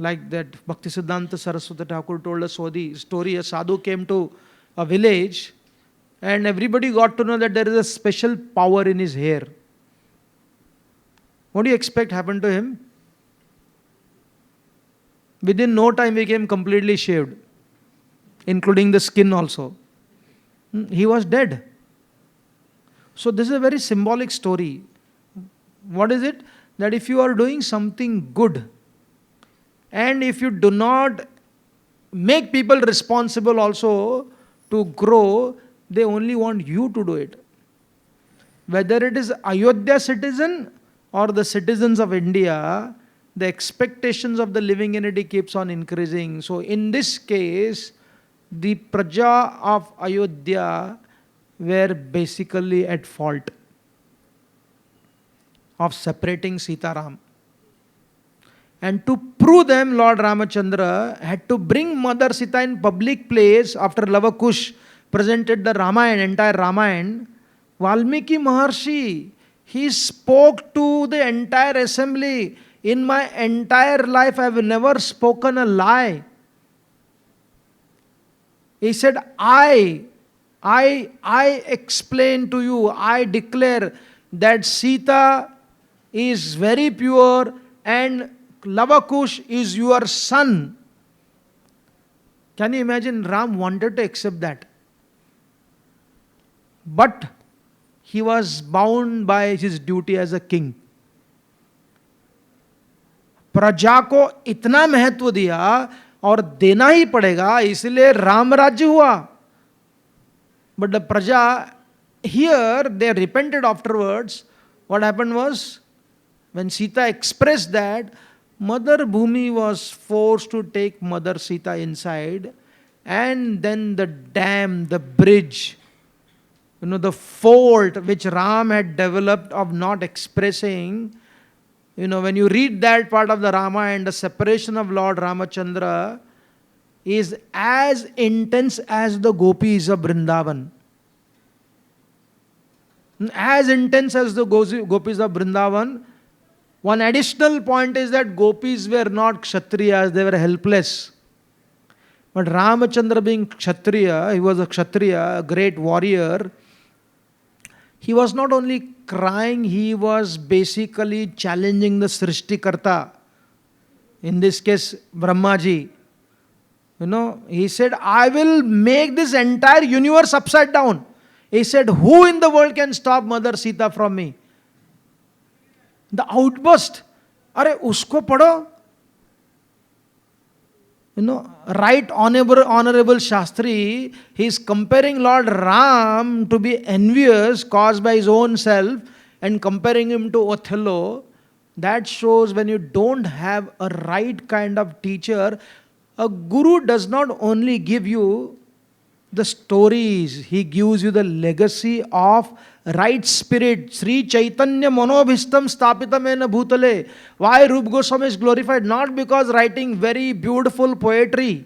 Like that Bhaktisiddhanta Saraswati Thakur told a story. A sadhu came to a village and everybody got to know that there is a special power in his hair. What do you expect happened to him? Within no time he became completely shaved, including the skin also. He was dead. So this is a very symbolic story. What is it? That if you are doing something good, and if you do not make people responsible also to grow, they only want you to do it. Whether it is Ayodhya citizen or the citizens of India, the expectations of the living entity keeps on increasing. So in this case, the Praja of Ayodhya were basically at fault of separating Sitaram. And to prove them, Lord Ramachandra had to bring Mother Sita in public place after Lavakush presented the Ramayana, entire Ramayana. Valmiki Maharshi, he spoke to the entire assembly. In my entire life, I have never spoken a lie. He said, I explain to you, I declare that Sita is very pure and Lavakush is your son. Can you imagine? Ram wanted to accept that. But he was bound by his duty as a king. प्रजा को इतना महत्व दिया और देना ही पड़ेगा, इसलिए राम राज्य हुआ. But the praja here, they repented afterwards. What happened was, when Sita expressed that, Mother Bhumi was forced to take Mother Sita inside, and then the dam, the bridge, the fault which Ram had developed of not expressing, when you read that part of the Ramayana, the separation of Lord Ramachandra is as intense as the gopis of Vrindavan. As intense as the gopis of Vrindavan. One additional point is that gopis were not kshatriyas, they were helpless. But Ramachandra being kshatriya, he was a kshatriya, a great warrior. He was not only crying, he was basically challenging the Srishtikarta. In this case, Brahmaji. He said, I will make this entire universe upside down. He said, who in the world can stop Mother Sita from me? The outburst. Are usko padho. Right Honorable Shastri, he is comparing Lord Ram to be envious caused by his own self and comparing him to Othello. That shows when you don't have a right kind of teacher, a guru does not only give you the stories, he gives you the legacy of right spirit. Sri Chaitanya Manobhistam Stapitamena Bhutale. Why Rupa Goswami is glorified? Not because writing very beautiful poetry.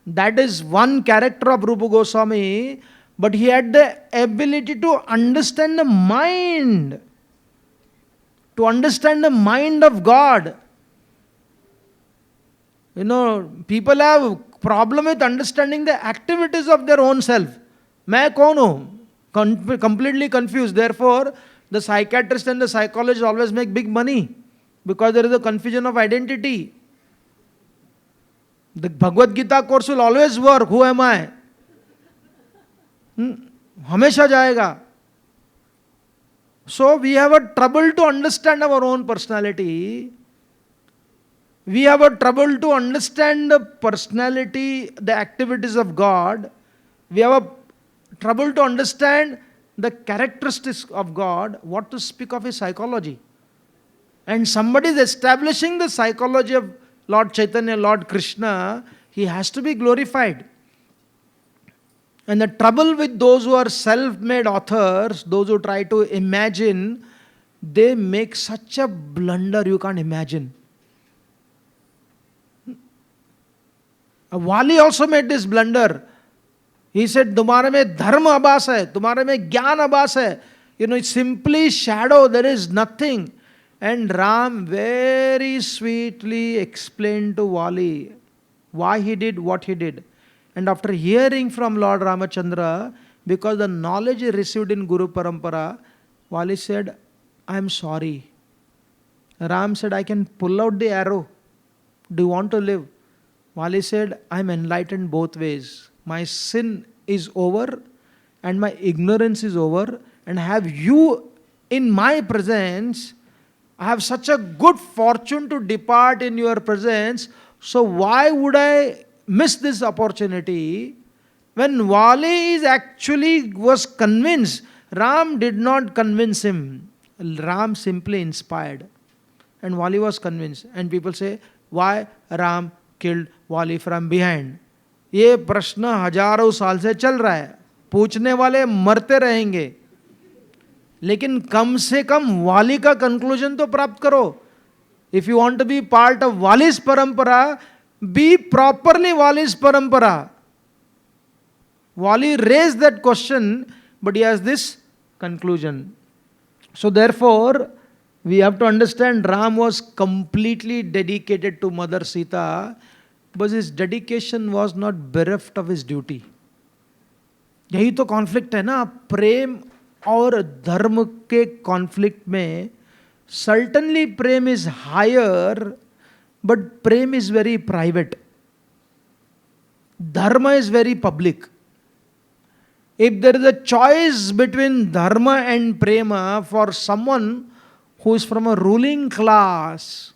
That is one character of Rupa Goswami. But he had the ability to understand the mind. To understand the mind of God. People have problem with understanding the activities of their own self. मैं कौन हूँ? Completely confused. Therefore, the psychiatrist and the psychologist always make big money because there is a confusion of identity. The Bhagavad Gita course will always work. Who am I? हमेशा जाएगा. So we have a trouble to understand our own personality. We have a trouble to understand the personality, the activities of God. We have a trouble to understand the characteristics of God, what to speak of his psychology. And somebody is establishing the psychology of Lord Chaitanya, Lord Krishna, he has to be glorified. And the trouble with those who are self-made authors, those who try to imagine, they make such a blunder you can't imagine. Wali also made this blunder. He said, तुम्हारे में धर्म आभास है, तुम्हारे में ज्ञान आभास है. It's simply shadow, there is nothing. And Ram very sweetly explained to Vali why he did what he did. And after hearing from Lord Ramachandra, because the knowledge he received in Guru Parampara, Vali said, I am sorry. Ram said, I can pull out the arrow. Do you want to live? Vali said, I am enlightened both ways. My sin is over and my ignorance is over. And have you in my presence, I have such a good fortune to depart in your presence. So why would I miss this opportunity? When Vali is actually was convinced, Ram did not convince him. Ram simply inspired. And Vali was convinced. And people say, why Ram killed Vali from behind? ये प्रश्न हजारों साल से चल रहा है, पूछने वाले मरते रहेंगे, लेकिन कम से कम वाली का कंक्लूजन तो प्राप्त करो. If you want to be part of वालीज परंपरा, बी प्रॉपरली वालीज परंपरा. Wali raised that question, but he has this conclusion. So therefore, we have to understand Ram was completely dedicated to Mother Sita, but his dedication was not bereft of his duty. यही तो conflict है ना, प्रेम और धर्म के conflict में. Certainly prem is higher, but prem is very private. Dharma is very public. If there is a choice between dharma and prema for someone who is from a ruling class,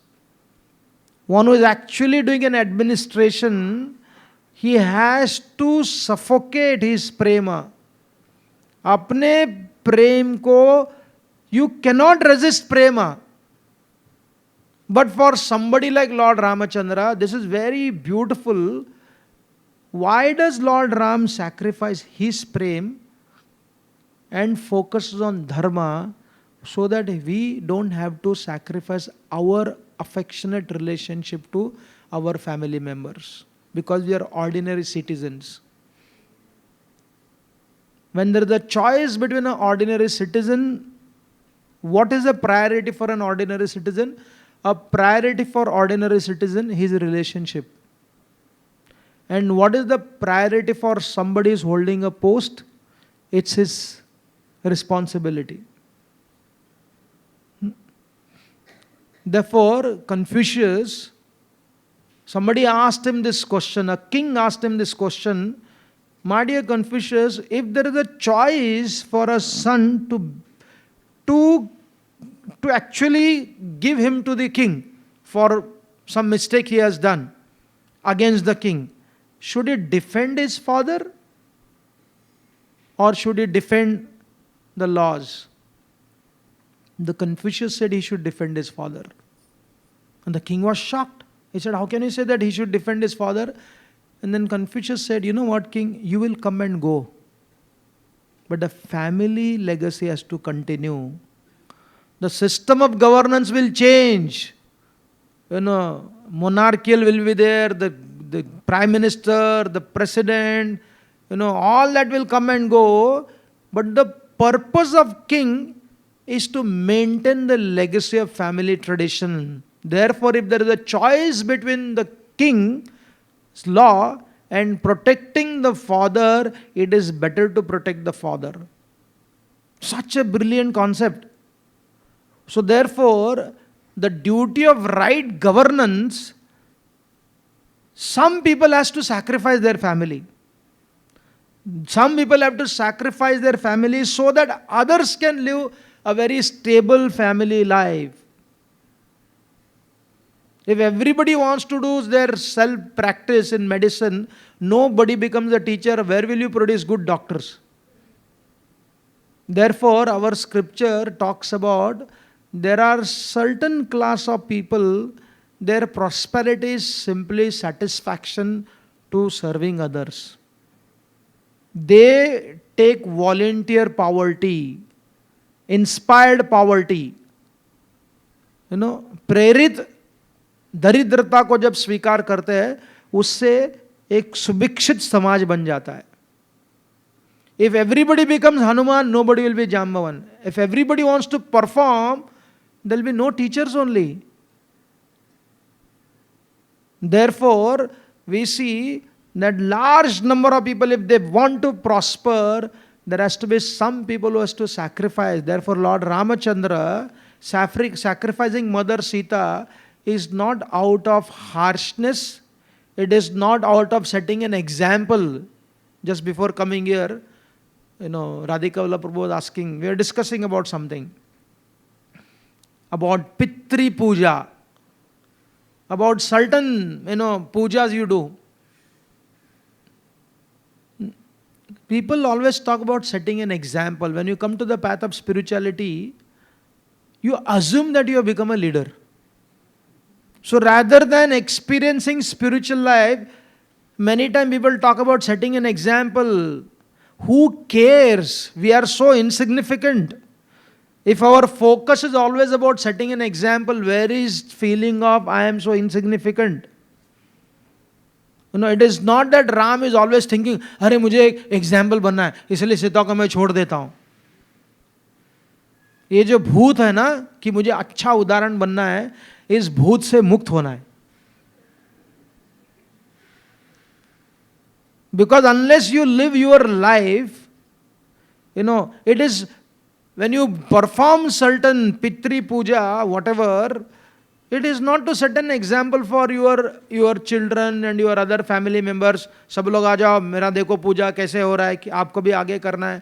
one who is actually doing an administration, he has to suffocate his prema. अपने प्रेम को, you cannot resist prema. But for somebody like Lord Ramachandra, this is very beautiful. Why does Lord Ram sacrifice his prem and focuses on dharma, so that we don't have to sacrifice our affectionate relationship to our family members, because we are ordinary citizens. When there is a choice between an ordinary citizen, what is a priority for an ordinary citizen? A priority for ordinary citizen, his relationship. And what is the priority for somebody who is holding a post? It's his responsibility. Therefore, Confucius, somebody asked him this question, a king asked him this question, my dear Confucius, if there is a choice for a son to actually give him to the king for some mistake he has done against the king, should he defend his father or should he defend the laws? The Confucius said he should defend his father. And the king was shocked. He said, how can you say that he should defend his father? And then Confucius said, you know what, king, you will come and go, but the family legacy has to continue. The system of governance will change. Monarchical will be there, the prime minister, the president, all that will come and go. But the purpose of king is to maintain the legacy of family tradition. Therefore, if there is a choice between the king's law and protecting the father, it is better to protect the father. Such a brilliant concept. So therefore, the duty of right governance, some people has to sacrifice their family. Some people have to sacrifice their family so that others can live a very stable family life. If everybody wants to do their self-practice in medicine, nobody becomes a teacher. Where will you produce good doctors? Therefore, our scripture talks about there are certain class of people, their prosperity is simply satisfaction to serving others. They take volunteer poverty, inspired poverty, प्रेरित दरिद्रता को जब स्वीकार करते हैं, उससे एक सुभिक्षित समाज बन जाता है. If everybody becomes Hanuman, nobody will be Jambavan. If everybody wants to perform, There will be no teachers only. Therefore, we see that large number of people, if they want to prosper, there has to be some people who has to sacrifice. Therefore, Lord Ramachandra sacrificing Mother Sita is not out of harshness. It is not out of setting an example. Just before coming here, Radhika Vallabh was asking, we were discussing about something, about Pitri Puja, about certain, pujas you do. People always talk about setting an example. When you come to the path of spirituality, you assume that you have become a leader. So rather than experiencing spiritual life, many times people talk about setting an example. Who cares? We are so insignificant. If our focus is always about setting an example, where is feeling of I am so insignificant? It is not that Ram is always thinking, अरे मुझे एक example बनना है, इसलिए सीता को मैं छोड़ देता हूं. ये जो भूत है ना, कि मुझे अच्छा उदाहरण बनना है, इस भूत से मुक्त होना है. Because unless you live your life, it is when you perform certain Pitri Puja, whatever, it is not to set an example for your children and your other family members. सब लोग आ जाओ, मेरा देखो पूजा कैसे हो रहा है, कि आपको भी आगे करना है.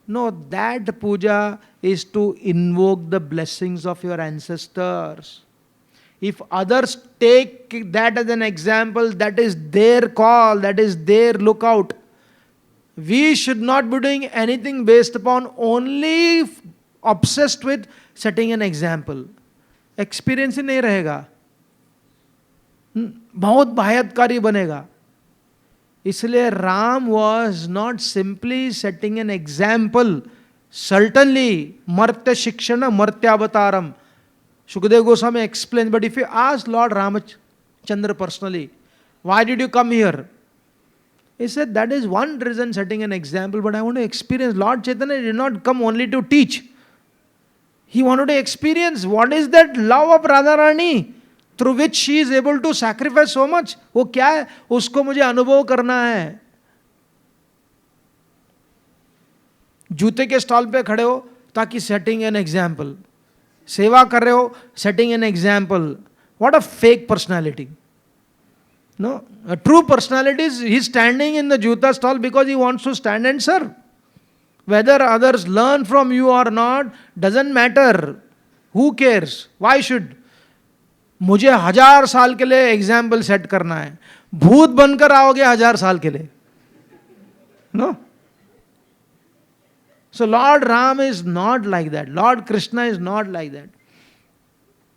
No, that puja is to invoke the blessings of your ancestors. If others take that as an example, that is their call, that is their lookout. We should not be doing anything based upon only obsessed with setting an example. Experience ही नहीं रहेगा, बहुत बाह्यकारी बनेगा. इसलिए Ram was not simply setting an example. Certainly, Martya Shikshana Martyavataram. Shukdev Goswami explains, but if you ask Lord Ramachandra personally, why did you come here? He said, that is one reason, setting an example, but I want to experience. Lord Chaitanya did not come only to teach. He wanted to experience what is that love of Radharani through which she is able to sacrifice so much. वो क्या है, उसको मुझे अनुभव करना है. जूते के स्टॉल पे खड़े हो ताकि setting an example. सेवा कर रहे हो, setting an example. What a fake personality. No, a true personality is he is standing in the juta stall because he wants to stand and serve. Whether others learn from you or not doesn't matter. Who cares? Why should? मुझे 1000 साल के लिए example set करना है. भूत बनकर आओगे 1000 साल के लिए. No. So Lord Ram is not like that. Lord Krishna is not like that.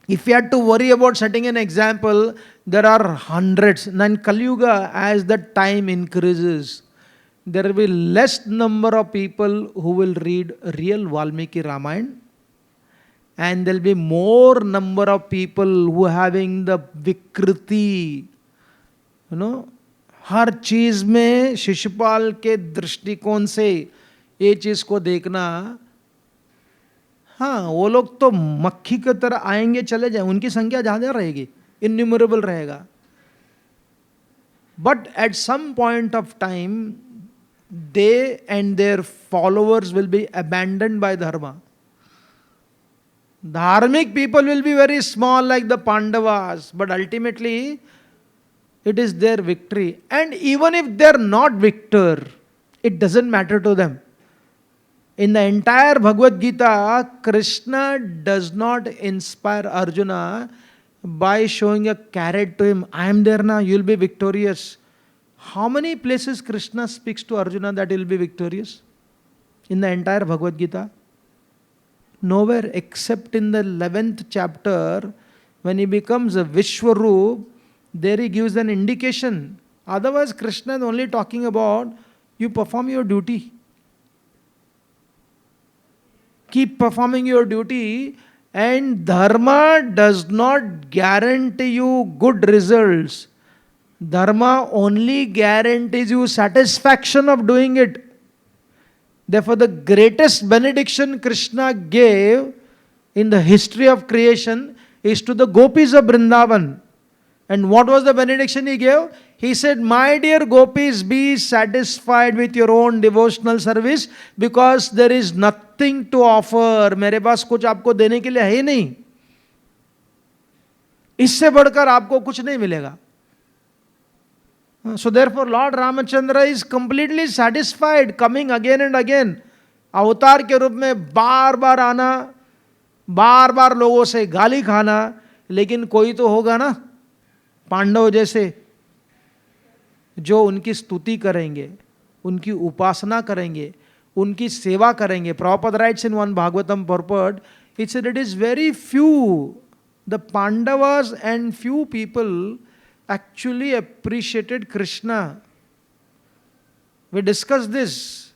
If you had to worry about setting an example, there are hundreds. And in Kali Yuga, as the time increases, there will be less number of people who will read real Valmiki Ramayana, and there will be more number of people who are having the Vikriti. हर चीज में शिशुपाल के दृष्टिकोण से ये चीज को देखना. हाँ, वो लोग तो मक्खी की तरह आएंगे चले जाए, उनकी संख्या ज्यादा रहेगी, इन्यूमरेबल रहेगा. But at some point of time they and their followers will be abandoned by dharma. Dharmic people will be very small like the Pandavas, but ultimately it is their victory. And even if they are not victor, it doesn't matter to them. In the entire Bhagavad Gita, Krishna does not inspire Arjuna by showing a carrot to him. I am there now, you will be victorious. How many places Krishna speaks to Arjuna that he will be victorious? In the entire Bhagavad Gita? Nowhere, except in the 11th chapter, when he becomes a Vishwaroop, there he gives an indication. Otherwise, Krishna is only talking about you perform your duty. Keep performing your duty, and dharma does not guarantee you good results. Dharma only guarantees you satisfaction of doing it. Therefore, the greatest benediction Krishna gave in the history of creation is to the gopis of Vrindavan. And what was the benediction he gave? He said, my dear gopis, be satisfied with your own devotional service because there is nothing to offer. मेरे पास कुछ आपको देने के लिए है ही नहीं, इससे बढ़कर आपको कुछ नहीं मिलेगा. So therefore Lord Ramachandra is completely satisfied coming again and again. अवतार के रूप में बार बार आना, बार बार लोगों से गाली खाना, लेकिन कोई तो होगा ना पांडव जैसे जो उनकी स्तुति करेंगे, उनकी उपासना करेंगे, उनकी सेवा करेंगे. Prabhupada writes in one Bhagavatam purport, he said it is very few, the Pandavas and few people actually appreciated Krishna. We discussed this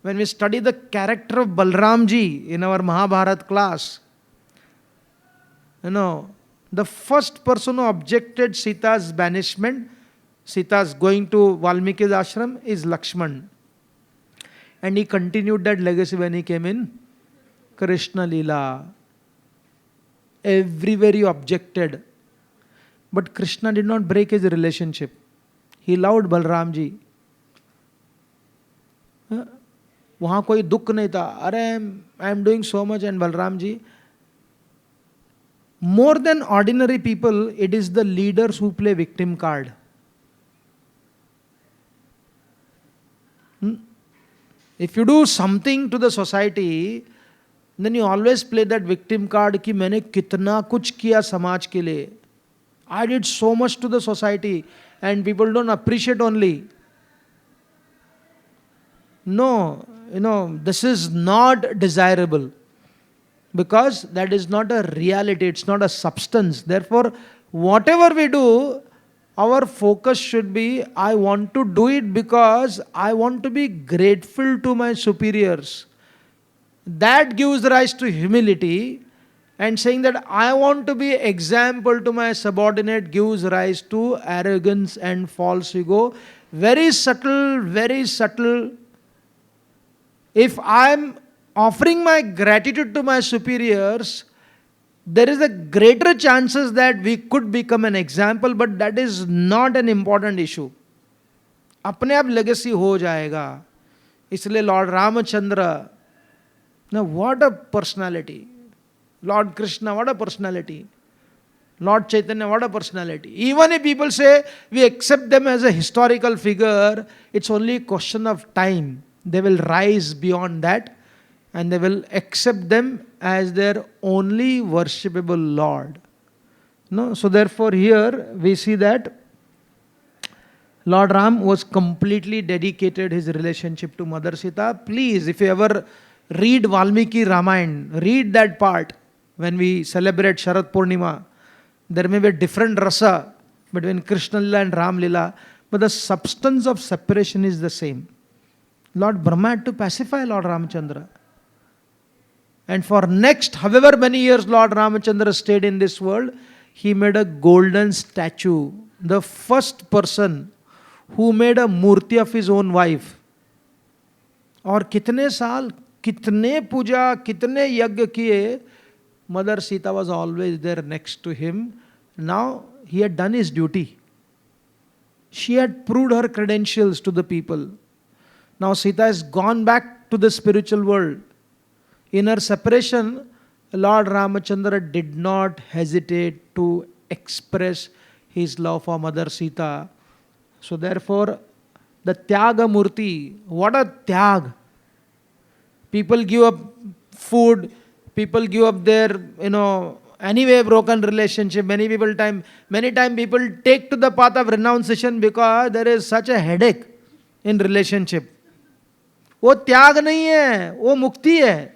when we study the character of Balramji in our Mahabharata class. The first person who objected Sita's banishment, Sita's going to Valmiki's ashram, is Lakshman. And he continued that legacy when he came in Krishna Leela. Everywhere he objected. But Krishna did not break his relationship. He loved Balramji. वहाँ कोई दुख नहीं था. अरे I am doing so much and Balramji. More than ordinary people, it is the leaders who play victim card. If you do something to the society, then you always play that victim card कि मैंने कितना कुछ किया समाज के लिए. I did so much to the society and people don't appreciate only. No, this is not desirable. Because that is not a reality, it's not a substance. Therefore, whatever we do, our focus should be, I want to do it because I want to be grateful to my superiors. That gives rise to humility, and saying that I want to be example to my subordinate gives rise to arrogance and false ego. Very subtle, very subtle. If I am offering my gratitude to my superiors, there is a greater chances that we could become an example, but that is not an important issue. अपने आप legacy हो जाएगा. इसलिए Lord Ramachandra, now what a personality. Lord Krishna, what a personality. Lord Chaitanya, what a personality. Even if people say we accept them as a historical figure, it's only a question of time. They will rise beyond that and they will accept them as their only worshipable Lord. So therefore here we see that Lord Ram was completely dedicated his relationship to Mother Sita. Please, if you ever read Valmiki Ramayana, read that part when we celebrate Sharad Purnima. There may be a different rasa between Krishna Lila and Ram Lila, but the substance of separation is the same. Lord Brahma had to pacify Lord Ramachandra. And for next however many years Lord Ramachandra stayed in this world, he made a golden statue. The first person who made a murti of his own wife. और कितने साल, कितने पूजा, कितने यज्ञ किए, Mother Sita was always there next to him. Now he had done his duty. She had proved her credentials to the people. Now Sita has gone back to the spiritual world. In her separation, Lord Ramachandra did not hesitate to express his love for Mother Sita. So therefore, the Tyaga Murti, what a Tyag. People give up food, people give up their, anyway broken relationship. Many time people take to the path of renunciation because there is such a headache in relationship. वो त्याग नहीं है, वो मुक्ति है.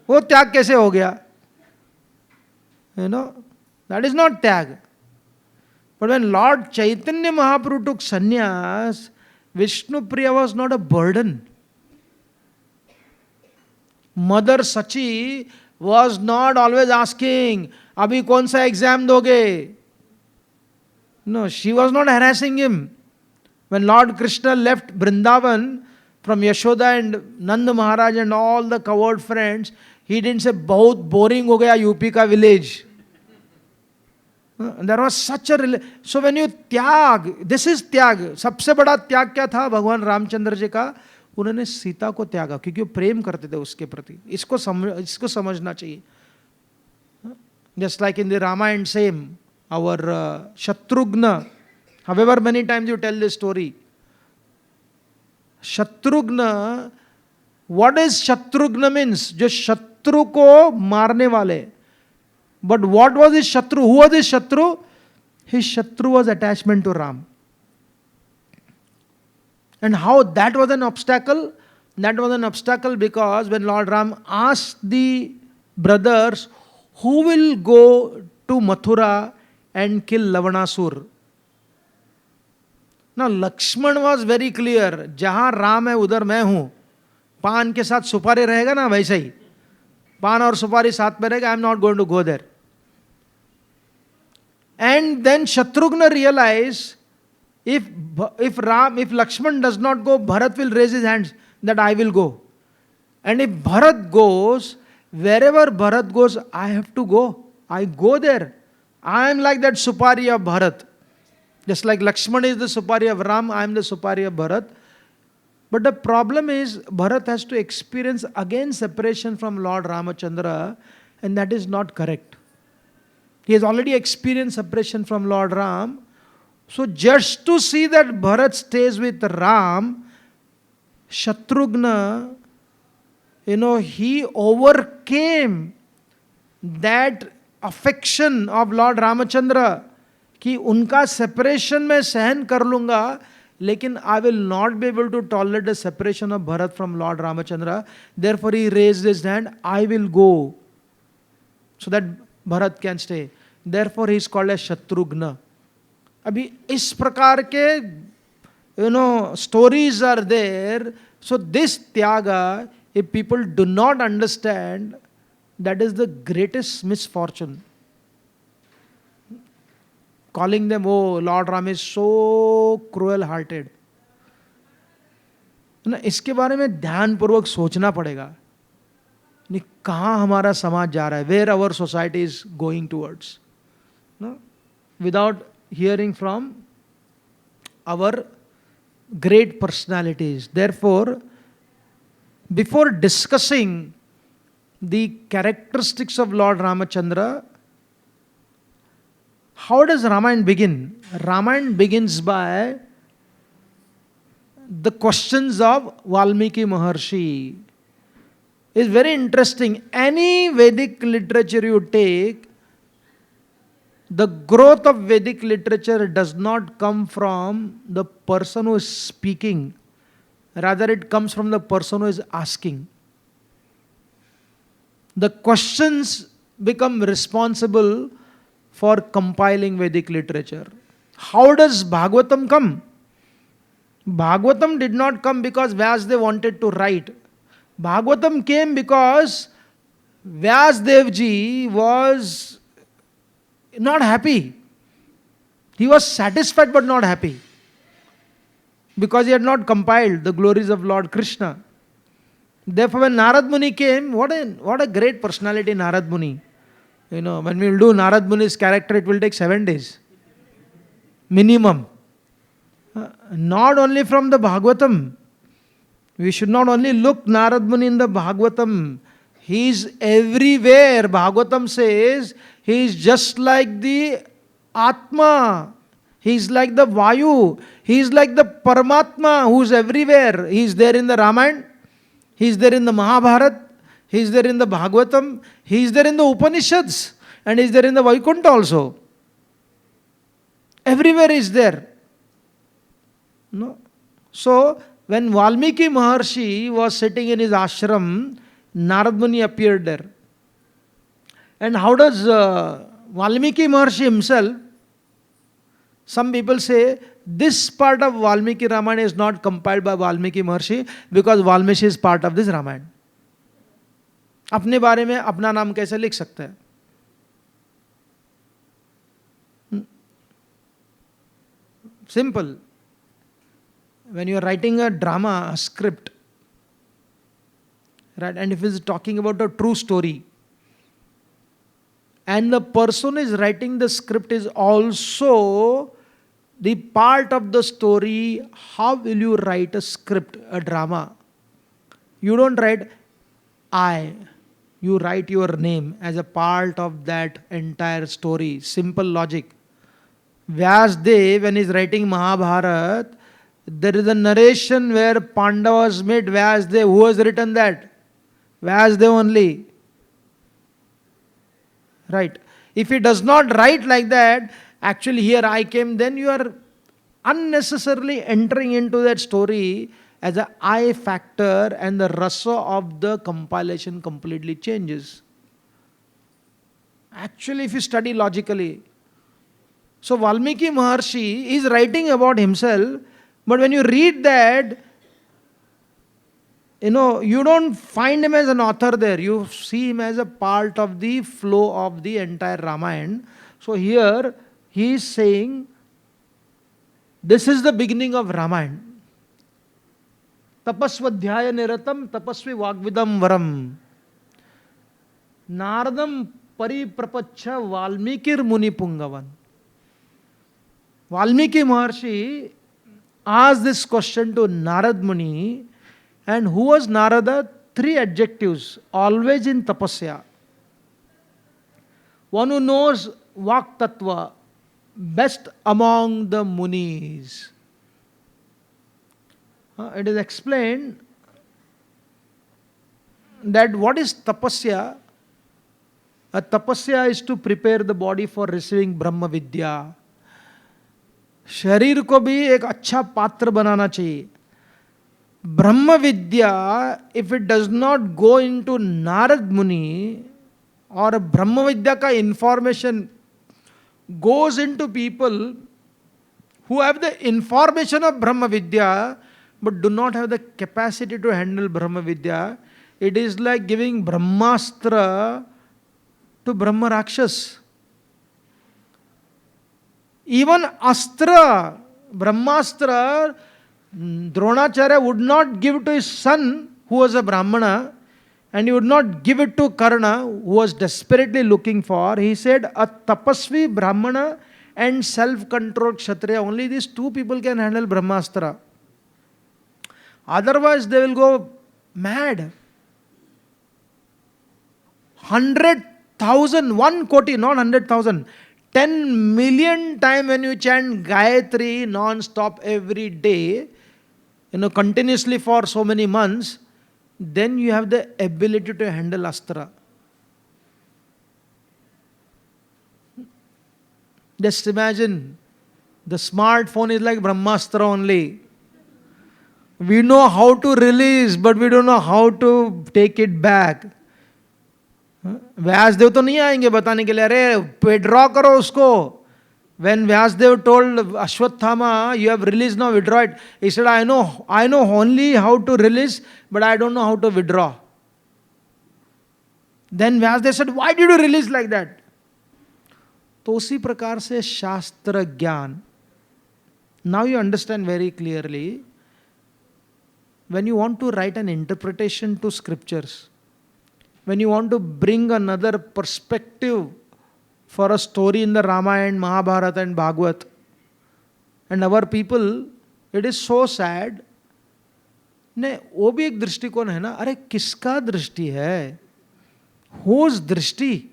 वो त्याग कैसे हो गया? That is not त्याग. But when Lord Chaitanya Mahaprabhu took sannyas, Vishnu Priya was not a burden. Mother Sachi was not always asking, Abhi kaun sa exam doge? No, she was not harassing him. When Lord Krishna left Vrindavan from Yashoda and Nanda Maharaj and all the cowherd friends, he didn't say बहुत boring हो गया UP का village. There was such a so when you त्याग, this is त्याग. सबसे बड़ा त्याग क्या था भगवान रामचंद्र जी का? उन्होंने सीता को त्यागा क्योंकि वो प्रेम करते थे उसके प्रति. इसको समझना चाहिए. Just like in the Ramayana, same, our Shatrughna, however many times you tell this story, Shatrughna, what is Shatrughna means? जो शत्रु को मारने वाले. But what was his Shatru? Who was his Shatru? His Shatru was attachment to Ram. And how that was an obstacle? That was an obstacle because when Lord Ram asked the brothers, who will go to Mathura and kill Lavanasur? Now Lakshman was very clear, जहां राम है उधर मैं हूं. पान के साथ सुपारी रहेगा ना, वैसे ही पान और सुपारी साथ में रहेगा. I am not going to go there. And then Shatrughna realized, if Lakshman does not go, Bharat will raise his hands that I will go. And if Bharat goes, wherever Bharat goes, I have to go. I go there. I am like that Supari of Bharat. Just like Lakshman is the Supari of Ram, I am the Supari of Bharat. But the problem is, Bharat has to experience again separation from Lord Ramachandra, and that is not correct. He has already experienced separation from Lord Ram. So just to see that Bharat stays with Ram, Shatrughna, he overcame that affection of Lord Ramachandra कि उनका separation मैं सहन कर लूंगा, लेकिन I will not be able to tolerate the separation of Bharat from Lord Ramachandra. Therefore he raised his hand, I will go, so that Bharat can stay. Therefore he is called as Shatrughna. अभी इस प्रकार के stories are there. So this tyaga, if people do not understand, that is the greatest misfortune. Calling them, oh, Lord Ram is so cruel hearted. ना इसके बारे में ध्यान पूर्वक सोचना पड़ेगा. नहीं कहाँ हमारा समाज जा रहा है, where our society is going towards. No? Without hearing from our great personalities. Therefore, before discussing the characteristics of Lord Ramachandra, how does Ramayana begin? Ramayana begins by the questions of Valmiki Maharshi. It's very interesting. Any Vedic literature you take, the growth of Vedic literature does not come from the person who is speaking. Rather, it comes from the person who is asking. The questions become responsible for compiling Vedic literature. How does Bhagavatam come? Bhagavatam did not come because Vyasdev wanted to write. Bhagavatam came because Vyasdev ji was not happy. He was satisfied but not happy, because he had not compiled the glories of Lord Krishna. Therefore, when Narad Muni came, what a great personality Narad Muni. When we will do Narad Muni's character, it will take 7 days. Minimum. Not only from the Bhagavatam. We should not only look Narad Muni in the Bhagavatam. He is everywhere. Bhagavatam says he is just like the Atma. He is like the Vayu. He is like the Paramatma who is everywhere. He is there in the Ramayana. He is there in the Mahabharata. He is there in the Bhagavatam. He is there in the Upanishads. And he is there in the Vaikuntha also. Everywhere he is there. No? So, when Valmiki Maharshi was sitting in his ashram, Narad Muni appeared there. And how does Valmiki Maharshi himself, some people say, this part of Valmiki Ramayana is not compiled by Valmiki Maharshi because Valmiki is part of this Ramayana. अपने बारे में अपना नाम कैसे लिख सकता है? Simple. When you are writing a drama, a script, right? And if he's talking about a true story, and the person is writing the script is also the part of the story. How will you write a script, a drama? You don't write I, you write your name as a part of that entire story. Simple logic. Vyasdev, when he's writing Mahabharat, there is a narration where Pandavas meet Vyasdev. Who has written that? Vyasdev only. Right. If he does not write like that, actually here I came, then you are unnecessarily entering into that story as a I factor, and the rasa of the compilation completely changes. Actually, if you study logically, so Valmiki Maharshi is writing about himself, but when you read that, you don't find him as an author there. You see him as a part of the flow of the entire Ramayana. So here he is saying, this is the beginning of Ramayana. Tapasvadhyaya niratam tapasvi vagvidam varam. Naradam pariprapacha Valmikir Muni Pungavan. Valmiki Maharshi asked this question to Narad Muni. And who was Narada? 3 adjectives, always in tapasya. One who knows Vak Tattva, best among the Munis. It is explained that what is tapasya? A tapasya is to prepare the body for receiving Brahma Vidya. शरीर को भी एक अच्छा पात्र बनाना चाहिए. Brahma Vidya, if it does not go into Narad Muni, or Brahma Vidya ka information goes into people who have the information of Brahma Vidya but do not have the capacity to handle Brahma Vidya, it is like giving Brahmastra to Brahma Rakshas. Even Astra, Brahmastra, Dronacharya would not give to his son, who was a Brahmana, and he would not give it to Karna, who was desperately looking for. He said, a tapasvi Brahmana and self-controlled Kshatriya, only these 2 people can handle Brahmastra. Otherwise, they will go mad. 100,000, 1 koti, not 100,000. 10 million times when you chant Gayatri non-stop every day, continuously for so many months, then you have the ability to handle Astra. Just imagine, the smartphone is like Brahmastra only. We know how to release, but we don't know how to take it back. Vyasdev तो नहीं आएंगे बताने के लिए, अरे withdraw करो उसको. When Vyasdev told Ashwathama, you have released, now withdraw it. He said, I know only how to release, but I don't know how to withdraw. Then Vyasdev said, why did you release like that? तो उसी प्रकार से शास्त्र ज्ञान. Now you understand very clearly, when you want to write an interpretation to scriptures, when you want to bring another perspective for a story in the Ramayana, Mahabharata and Bhagavad, and our people, it is so sad. नहीं, वो भी एक दृष्टिकोण है ना. अरे किसका दृष्टि है? Whose दृष्टि?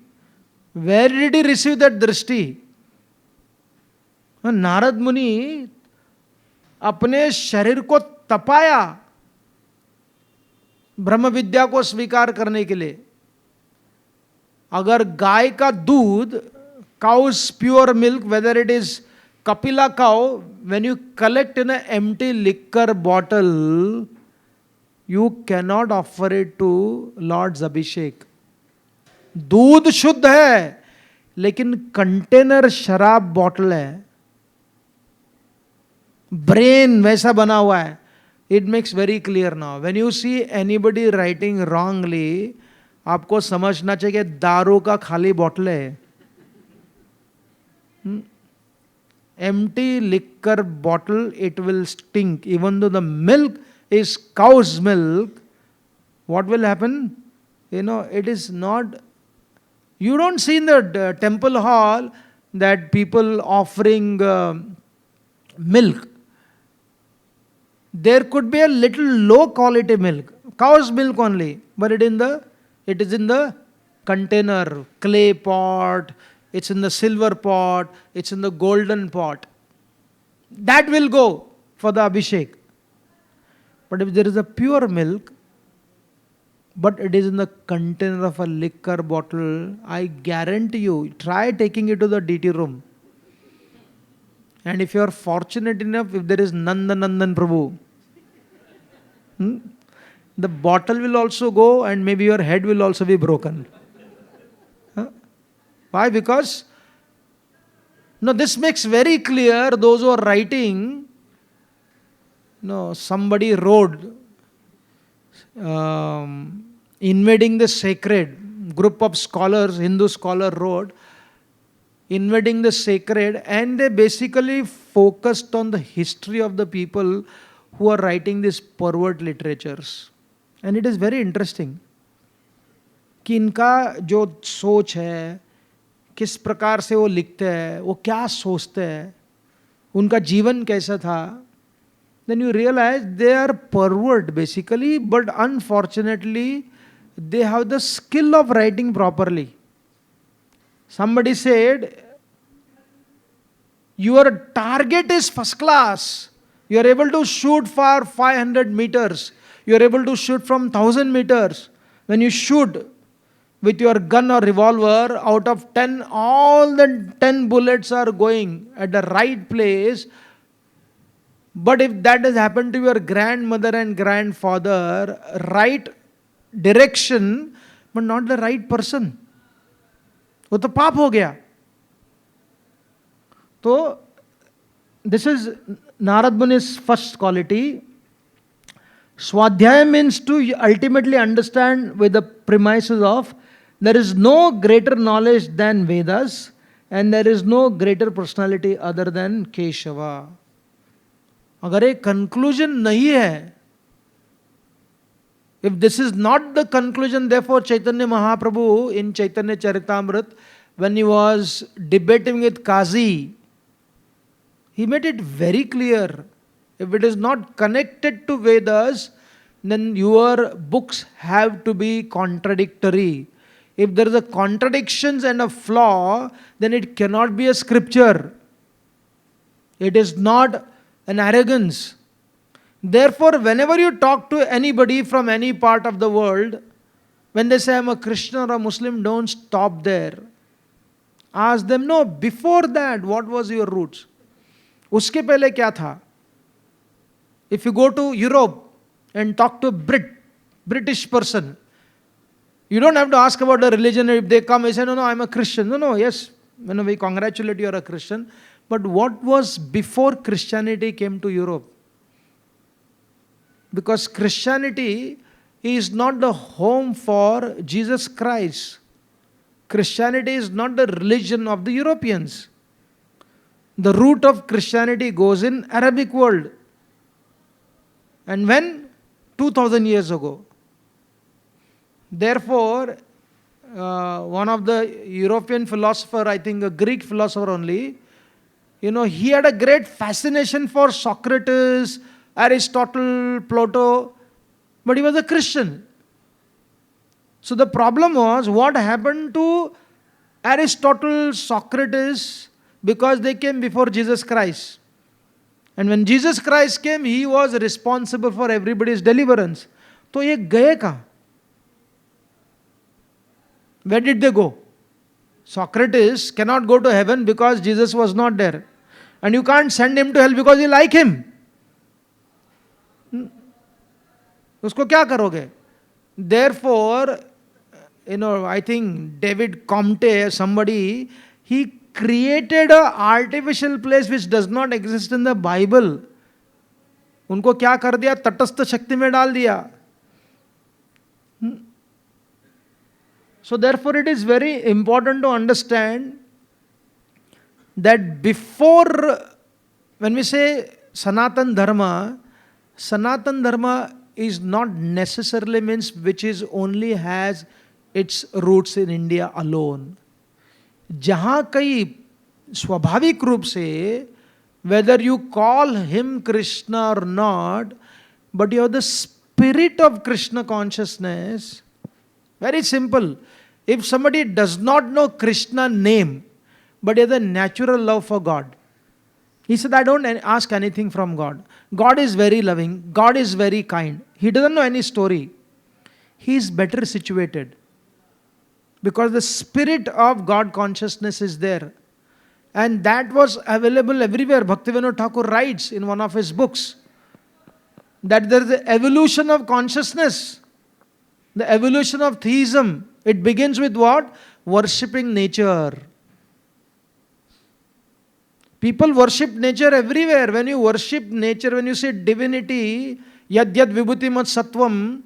Where did he receive that दृष्टि? नारद मुनि अपने शरीर को तपाया ब्रह्म विद्या को स्वीकार करने के लिए. अगर गाय का दूध, cow's pure milk, whether it is Kapila cow, when you collect in an empty liquor bottle, you cannot offer it to Lord's Abhishek. दूध शुद्ध है, लेकिन कंटेनर शराब बॉटल है. ब्रेन वैसा बना हुआ है. It makes very clear now. When you see anybody writing wrongly, आपको समझना चाहिए कि दारू का खाली बॉटल है. Empty liquor bottle, it will stink. Even though the milk is cow's milk, what will happen? It is not, you don't see in the temple hall that people offering milk. There could be a little low quality milk, cow's milk only, but it is in the container, clay pot, it's in the silver pot, it's in the golden pot. That will go for the Abhishek. But if there is a pure milk, but it is in the container of a liquor bottle, I guarantee you, try taking it to the DT room. And if you are fortunate enough, if there is Nandan Prabhu, the bottle will also go and maybe your head will also be broken. Huh? Why? Because, no, this makes very clear, those who are writing, somebody wrote, invading the sacred, group of scholars, Hindu scholar wrote, invading the sacred, and they basically focused on the history of the people who are writing these pervert literatures. And it is very interesting कि इनका जो सोच है, किस प्रकार से वो लिखते हैं, वो क्या सोचते हैं, उनका जीवन कैसा था, then you realize they are pervert basically, but unfortunately they have the skill of writing properly. Somebody said, your target is first class. You are able to shoot for 500 meters. You are able to shoot from 1000 meters. When you shoot with your gun or revolver, out of 10, all the 10 bullets are going at the right place. But if that has happened to your grandmother and grandfather, right direction, but not the right person, वो तो पाप हो गया. तो this is Narad Muni's first quality. Swadhyaya means to ultimately understand with the premises of there is no greater knowledge than Vedas and there is no greater personality other than Keshava. अगर एक conclusion नहीं है, if this is not the conclusion, therefore Chaitanya Mahaprabhu in Chaitanya Charitamrita, when he was debating with Kazi, he made it very clear. If it is not connected to Vedas, then your books have to be contradictory. If there is a contradiction and a flaw, then it cannot be a scripture. It is not an arrogance. Therefore, whenever you talk to anybody from any part of the world, when they say I'm a Christian or a Muslim, don't stop there. Ask them, no, before that, what was your roots? उसके पहले क्या था? If you go to Europe and talk to a British person, you don't have to ask about the religion. If they come and say, no, I'm a Christian. No, yes, we congratulate you, you're a Christian. But what was before Christianity came to Europe? Because Christianity is not the home for Jesus Christ. Christianity is not the religion of the Europeans. The root of Christianity goes in Arabic world. And when? 2000 years ago. Therefore, one of the European philosopher, I think a Greek philosopher only, he had a great fascination for Socrates, Aristotle, Plato, but he was a Christian. So the problem was what happened to Aristotle, Socrates, because they came before Jesus Christ. And when Jesus Christ came, he was responsible for everybody's deliverance. So ye gaye kahan? Where did they go? Socrates cannot go to heaven because Jesus was not there. And you can't send him to hell because you like him. उसको क्या करोगे? Therefore, I think David Comte, somebody, he created an artificial place which does not exist in the Bible. उनको क्या कर दिया? तटस्थ शक्ति में डाल दिया. So therefore it is very important to understand that before, when we say Sanatan Dharma is not necessarily means which is only has its roots in India alone. जहाँ कई स्वाभाविक रूप से, whether you call him Krishna or not, but you have the spirit of Krishna consciousness. Very simple. If somebody does not know Krishna name, but he has a natural love for God, he said, I don't ask anything from God. God is very loving. God is very kind. He doesn't know any story. He is better situated because the spirit of God consciousness is there. And that was available everywhere. Bhaktivinoda Thakur writes in one of his books that there is the evolution of consciousness, the evolution of theism. It begins with what? Worshipping nature. People worship nature everywhere. When you worship nature, when you say divinity, yad yad vibhuti mat sattvam,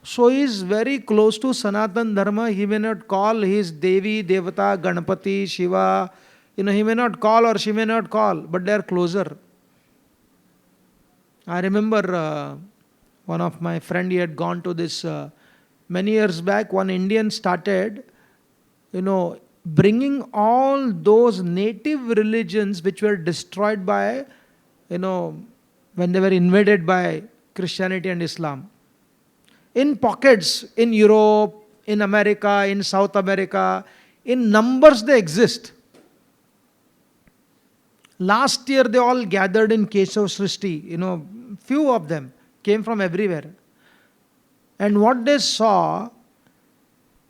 so he is very close to Sanatan Dharma. He may not call his Devi, Devata, Ganapati, Shiva. He may not call or she may not call, but they are closer. I remember one of my friend, he had gone to this many years back. One Indian started, bringing all those native religions which were destroyed by, when they were invaded by Christianity and Islam. In pockets, in Europe, in America, in South America, in numbers they exist. Last year they all gathered in Keshav Srishti, few of them came from everywhere. And what they saw,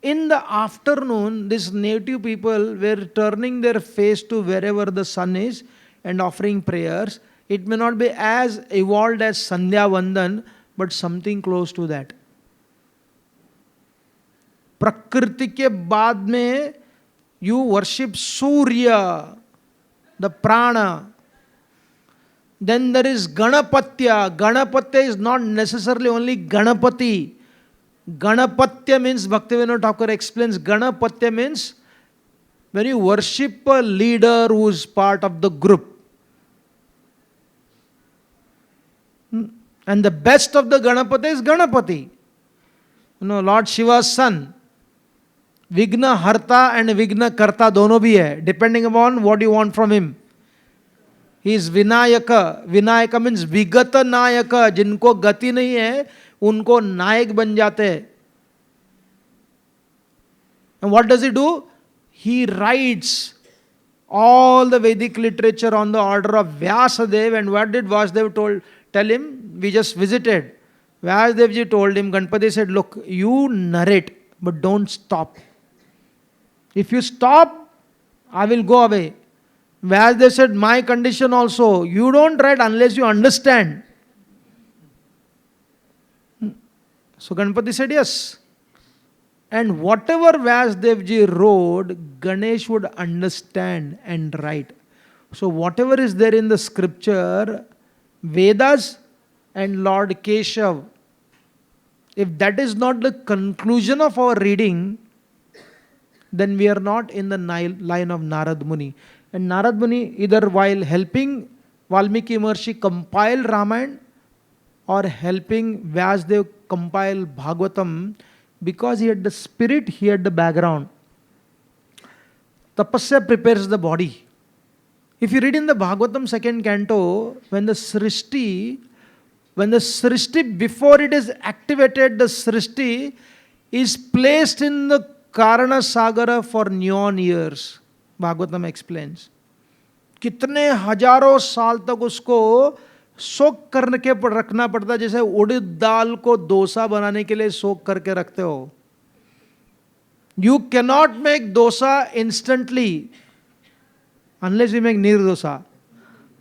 in the afternoon, these native people were turning their face to wherever the sun is and offering prayers. It may not be as evolved as Sandhya Vandan, but something close to that. Prakriti ke baad mein, you worship Surya, the prana. Then there is Ganapatya. Ganapatya is not necessarily only Ganapati. Ganapatya means, Bhaktivinoda Thakur explains, Ganapatya means when you worship a leader who is part of the group. And the best of the Ganapati is Ganapati. Lord Shiva's son. Vigna Harta and Vigna Karta dono bhi hai, depending upon what you want from him. He is Vinayaka. Vinayaka means Vigata Nayaka. Jinko gati nahi hai, unko nayak ban jate hai. And what does he do? He writes all the Vedic literature on the order of Vyasadeva. And what did Vyasadeva tell him? We just visited. Vyasadevji told him, Ganpati said, look, you narrate, but don't stop. If you stop, I will go away. Vyasadeva said, my condition also, you don't write unless you understand. So Ganpati said yes. And whatever Vyasadevji wrote, Ganesh would understand and write. So whatever is there in the scripture, Vedas and Lord Keshav, if that is not the conclusion of our reading, then we are not in the line of Narad Muni. And Narad Muni, either while helping Valmiki Maharshi compile Ramayana or helping Vyasadeva compile Bhagavatam, because he had the spirit, he had the background. Tapasya prepares the body. If you read in the Bhagavatam second canto, when the Srishti, before it is activated, the Srishti is placed in the Karana Sagara for neon years. Bhagavatam explains. कितने हजारों साल तक उसको सोक करके रखना पड़ता है, जैसे उड़द दाल को डोसा बनाने के लिए सोक करके रखते हो. You cannot make dosa instantly unless you make neer dosa.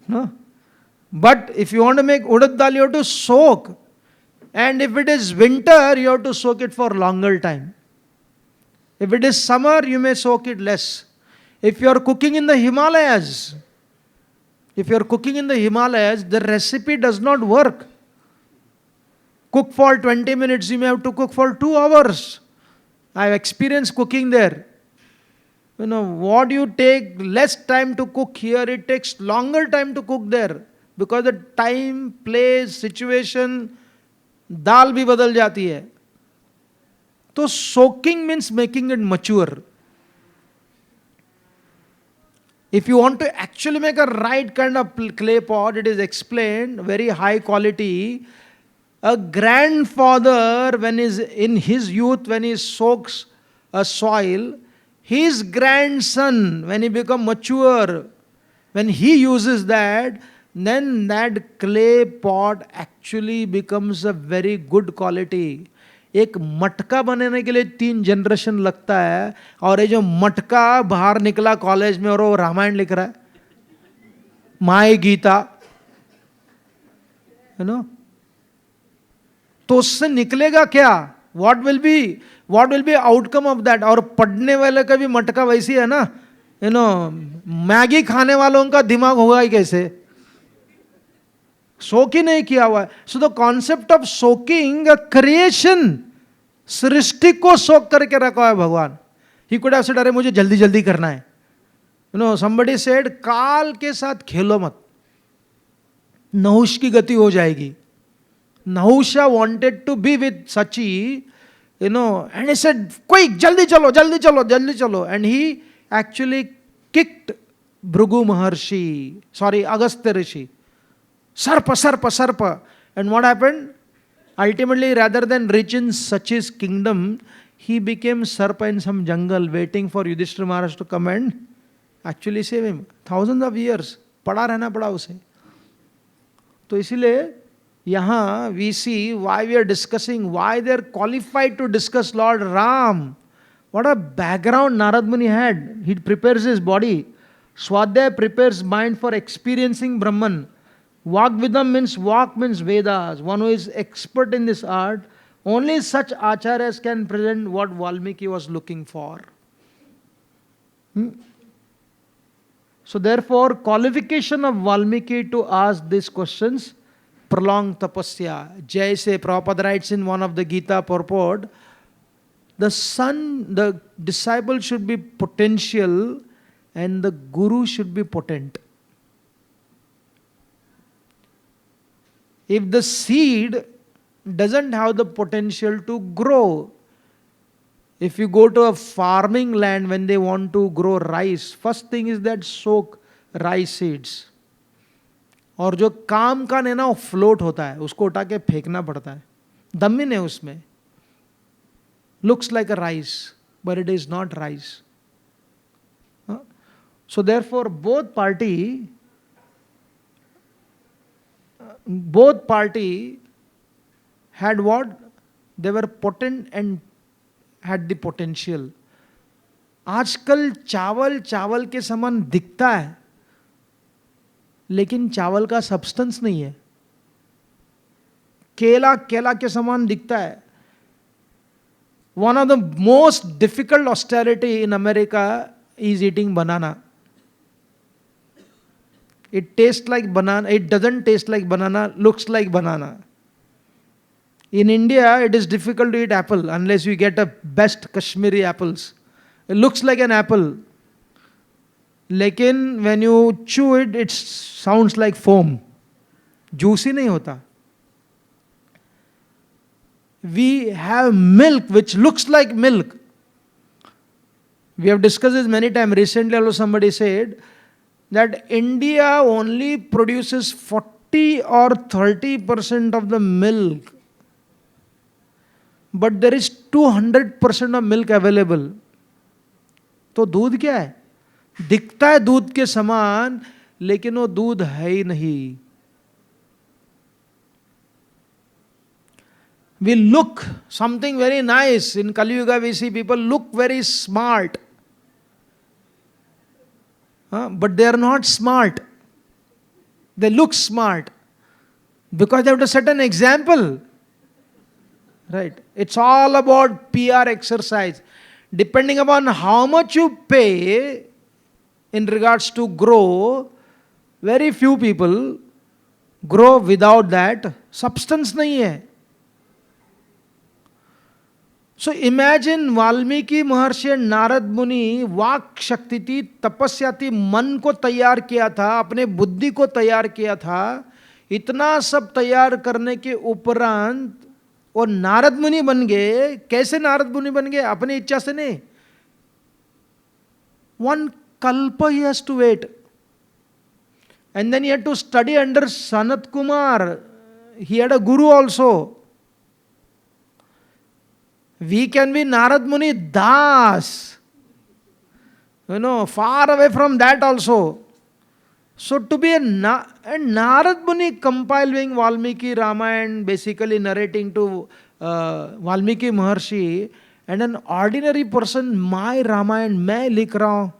No? But if you want to make urad dal, you have to soak. And if it is winter, you have to soak it for longer time. If it is summer, you may soak it less. If you are cooking in the Himalayas, the recipe does not work. Cook for 20 minutes, you may have to cook for 2 hours. I have experienced cooking there. What you take less time to cook here, it takes longer time to cook there. Because the time, place, situation, दाल भी बदल जाती है। तो soaking means making it mature. If you want to actually make a right kind of clay pot, it is explained, very high quality. A grandfather, when is in his youth, when he soaks a soil, his grandson, when he become mature, when he uses that, then that clay pot actually becomes a very good quality. एक मटका बनाने के लिए 3 generation लगता है, और ये जो मटका बाहर निकला कॉलेज में और वो रामायण लिख रहा है, माय गीता, यू नो, तो उससे निकलेगा क्या? What will be outcome of that? और पढ़ने वाले का भी मटका वैसी है ना, यू नो, मैगी खाने वालों का दिमाग होगा ही कैसे? सोक ही नहीं किया हुआ है। So the concept of soaking, creation, सृष्टि को सोक करके रखा है भगवान। ही कुड हैव सेड, अरे मुझे जल्दी जल्दी करना है, यू नो, समबडी सेड काल के साथ खेलो मत, नहुष की गति हो जाएगी। Nahusha wanted to be with Sachi, you know, and he said quick, जल्दी चलो जल्दी चलो जल्दी चलो, and he actually kicked Bhrigu Maharshi, sorry Agastya ऋषि, सर्प सर्प सर्प, and what happened? Ultimately, rather than reach in Sachi's kingdom, he became Sarpa in some jungle, waiting for Yudhishthira Maharaj to come and actually save him. Thousands of years पड़ा रहना पड़ा उसे। तो इसीलिए यहाँ we see why we are discussing, why they are qualified to discuss Lord Ram. What a background Narad Muni had. He prepares his body. Swadhyaya prepares mind for experiencing Brahman. Vagvidam means Vedas. One who is expert in this art. Only such acharyas can present what Valmiki was looking for. So therefore, qualification of Valmiki to ask these questions, prolonged tapasya. Jaise Prabhupada writes in one of the Gita purport, the disciple should be potential and the guru should be potent. If the seed doesn't have the potential to grow, if you go to a farming land when they want to grow rice, first thing is that soak rice seeds. और जो काम का ना float होता है उसको उठा के फेंकना पड़ता है, दम ही नहीं उसमें. Looks like a rice, but it is not rice. So therefore both party had what? They were potent and had the potential. आजकल चावल के समान दिखता है लेकिन चावल का सब्सटेंस नहीं है. केला के समान दिखता है. One of the most difficult austerity in America is eating banana. It tastes like banana. It doesn't taste like banana, looks like banana. In India, it is difficult to eat apple unless you get a best Kashmiri apples. It looks like an apple. लेकिन when you chew it, it sounds like foam. Juicy नहीं होता. We have milk which looks like milk. We have discussed this many times. Recently also somebody said that India only produces 40 or 30% of the milk. But there is 200% of milk available. तो दूध क्या है? दिखता है दूध के समान लेकिन वो दूध है ही नहीं. We look something very nice. In Kali Yuga we see people look very smart. But they are not smart. They look smart because they have to set an example. Right? It's all about PR exercise. Depending upon how much you pay in regards to grow, very few people grow without that. Substance nahi hai. So imagine Valmiki Maharshi and Narad Muni, वाक शक्ति थी, तपस्या थी, मन को तैयार किया था, अपने बुद्धि को तैयार किया था. इतना सब तैयार करने के उपरांत वो नारद मुनि बन गए. कैसे नारद मुनि बन गए? अपनी इच्छा से नहीं. One kalpa he has to wait. And then he had to study under Sanat Kumar. He had a guru also. We can be Narad Muni Das. Far away from that also. So to be and Narad Muni compiling Valmiki Ramayana, basically narrating to Valmiki Maharshi, and an ordinary person, my Ramayana, मैं लिख रहा हूं.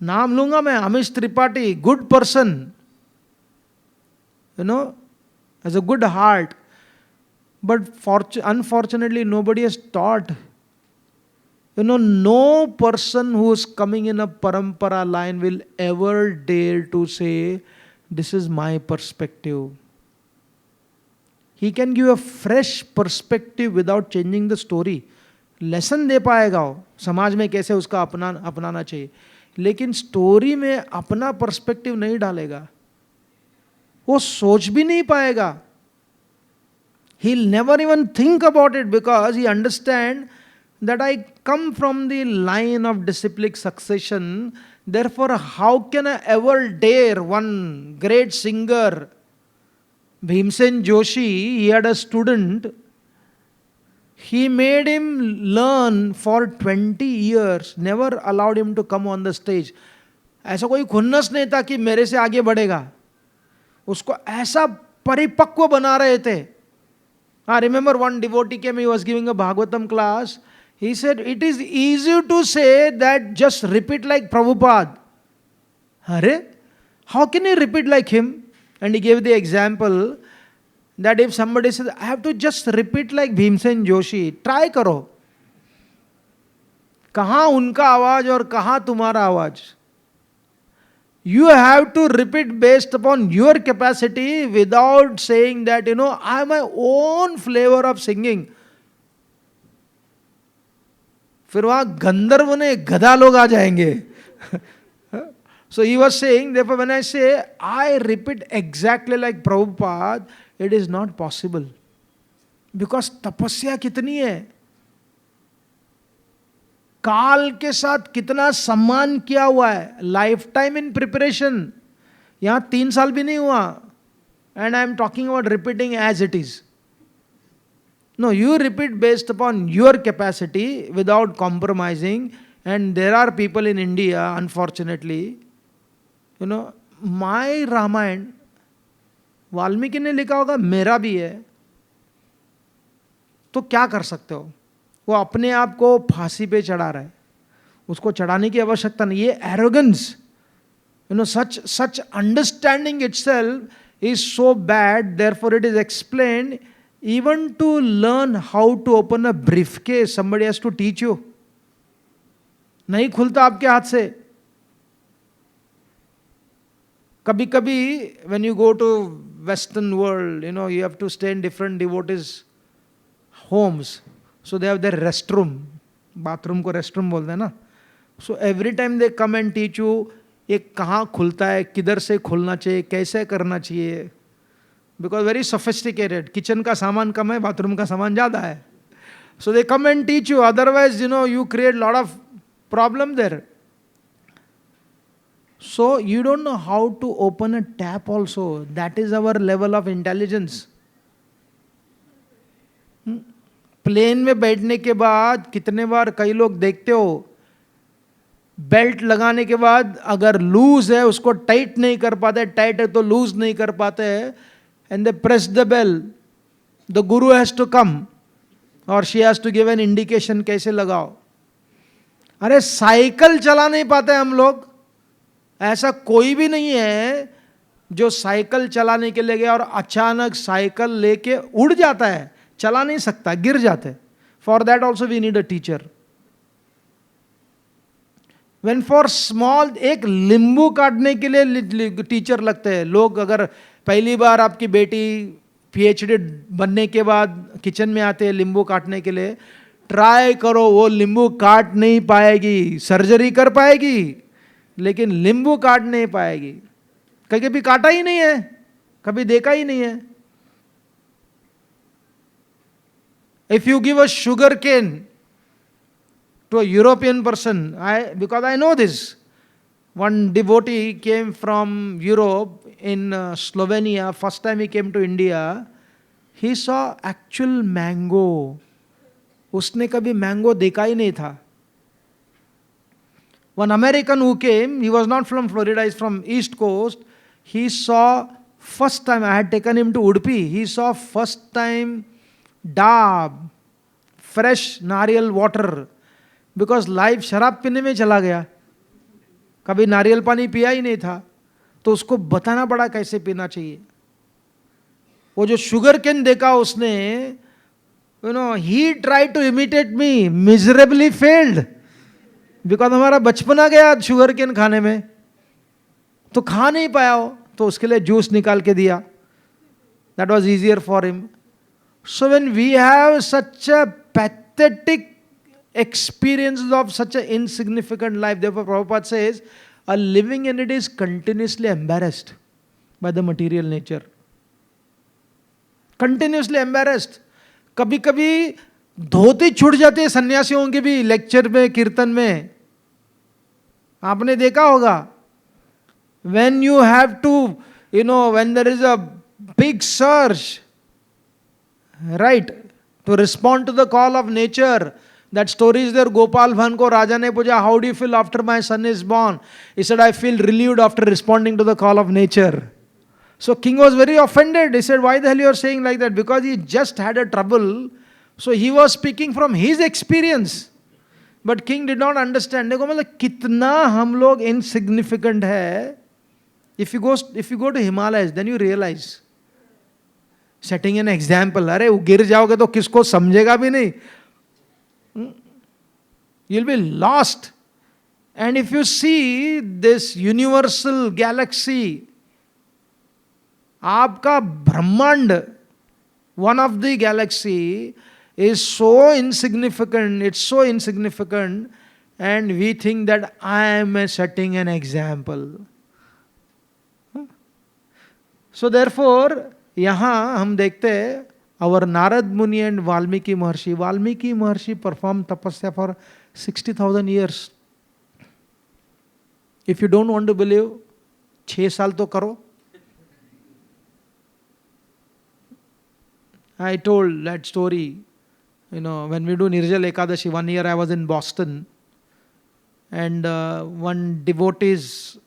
नाम लूंगा मैं, Amish Tripathi, good person, has a good heart. But unfortunately, nobody has taught. No person who is coming in a parampara line will ever dare to say, this is my perspective. He can give a fresh perspective without changing the story. Lesson दे पाएगा वो, समाज में कैसे उसका अपनाना चाहिए, लेकिन स्टोरी में अपना पर्सपेक्टिव नहीं डालेगा. वो सोच भी नहीं पाएगा. He'll never even think about it because he understands that I come from the line of disciplic succession. Therefore, how can I ever dare? One great singer, Bhimsen Joshi, he had a student. He made him learn for 20 years, never allowed him to come on the stage. ऐसा कोई खुन्नस नहीं था कि मेरे से आगे बढ़ेगा. उसको ऐसा परिपक्व बना रहे थे. I remember one devotee came, he was giving a Bhagavatam class. He said, it is easy to say that just repeat like Prabhupada. Hare? How can you repeat like him? And he gave the example that if somebody says, I have to just repeat like Bhimsen Joshi, try करो. कहाँ उनका आवाज और कहाँ तुम्हारा आवाज? You have to repeat based upon your capacity without saying that, I have my own flavor of singing. फिर वहां गंधर्व ने गधा लोग आ जाएंगे. So he was saying, therefore when I say I repeat exactly like Prabhupada, it is not possible. Because तपस्या कितनी है, काल के साथ कितना सम्मान किया हुआ है, लाइफ टाइम इन प्रिपरेशन. यहां 3 साल भी नहीं हुआ. And I am talking about repeating as it is. No, you repeat based upon your capacity without compromising. And there are people in India, unfortunately, my Ramayana, Valmiki ने लिखा होगा, मेरा भी है, तो क्या कर सकते हो? वो अपने आप को फांसी पे चढ़ा रहा है. उसको चढ़ाने की आवश्यकता नहीं. ये arrogance, such understanding itself is so bad. Therefore it is explained, even to learn how to open a briefcase, somebody has to teach you. नहीं खुलता आपके हाथ से. कभी कभी when you go to Western world, you have to stay in different devotees' homes. So they have their restroom. Bathroom को restroom बोलते हैं ना. So every time they come and teach you, ये कहाँ खुलता है, किधर से खुलना चाहिए, कैसे करना चाहिए. Because very sophisticated. Kitchen का सामान कम है, bathroom का सामान ज़्यादा है. So they come and teach you. Otherwise, you create a lot of problem there. So you don't know how to open a tap also. That is our level of intelligence. Plane में बैठने के बाद कितने बार कई लोग देखते हो, belt लगाने के बाद अगर लूज है उसको टाइट नहीं कर पाते, टाइट है तो लूज नहीं कर पाते, and they press the bell. The guru has to come or she has to give an indication कैसे लगाओ. अरे साइकिल चला नहीं पाते हम लोग. ऐसा कोई भी नहीं है जो साइकिल चलाने के लिए गया और अचानक साइकिल लेके उड़ जाता है. चला नहीं सकता, गिर जाते. For that also we need a teacher. When for small, एक नींबू काटने के लिए टीचर लगते हैं लोग. अगर पहली बार आपकी बेटी PhD बनने के बाद किचन में आते हैं नींबू काटने के लिए, ट्राई करो, वो नींबू काट नहीं पाएगी. सर्जरी कर पाएगी लेकिन नींबू काट नहीं पाएगी. कहीं भी काटा ही नहीं है. कभी देखा ही नहीं है. If you give a sugar cane to a European person, because I know this, one devotee came from Europe in Slovenia. First time he came to India, he saw actual mango. उसने कभी mango देखा ही नहीं था. One American who came, he was not from Florida, he's from East Coast. He saw first time, I had taken him to Udupi, he saw first time डाब, fresh नारियल water, because life शराब पीने में चला गया, कभी नारियल पानी पिया ही नहीं था, तो उसको बताना पड़ा कैसे पीना चाहिए. वो जो शुगर कैन देखा उसने, you know, he tried to imitate me, miserably failed, because हमारा बचपना गया शुगर कैन खाने में, तो खा नहीं पाया हो, तो उसके लिए जूस निकाल के दिया. That was easier for him. So when we have such a pathetic experiences of such an insignificant life, therefore Prabhupada says, a living entity is continuously embarrassed by the material nature. Continuously embarrassed. कभी कभी धोती छूट जाती है सन्यासियों के भी lecture में, कीर्तन में, आपने देखा होगा. When you have to, you know, when there is a big surge, right, to respond to the call of nature. That story is there. Gopal Bhan ko Raja ne puja, how do you feel after my son is born? He said, I feel relieved after responding to the call of nature. So king was very offended. He said, why the hell you are saying like that? Because he just had a trouble. So he was speaking from his experience. But king did not understand. देखो मतलब कितना हम लोग insignificant है. If you go to Himalayas, then you realize. Setting an example, अरे गिर जाओगे तो किसको समझेगा भी नहीं. You'll be lost. And if you see this universal galaxy, आपका ब्रह्मांड, one of the galaxy is so insignificant, it's so insignificant, and we think that I am setting an example. So therefore, यहाँ हम देखते हैं our Narad Muni and Valmiki Maharshi. Valmiki Maharshi performed tapasya for 60,000 years. If you don't want to believe, 6 साल तो करो. I told that story, you know, when we do Nirjala Ekadashi, one year I was in Boston, and one devotee's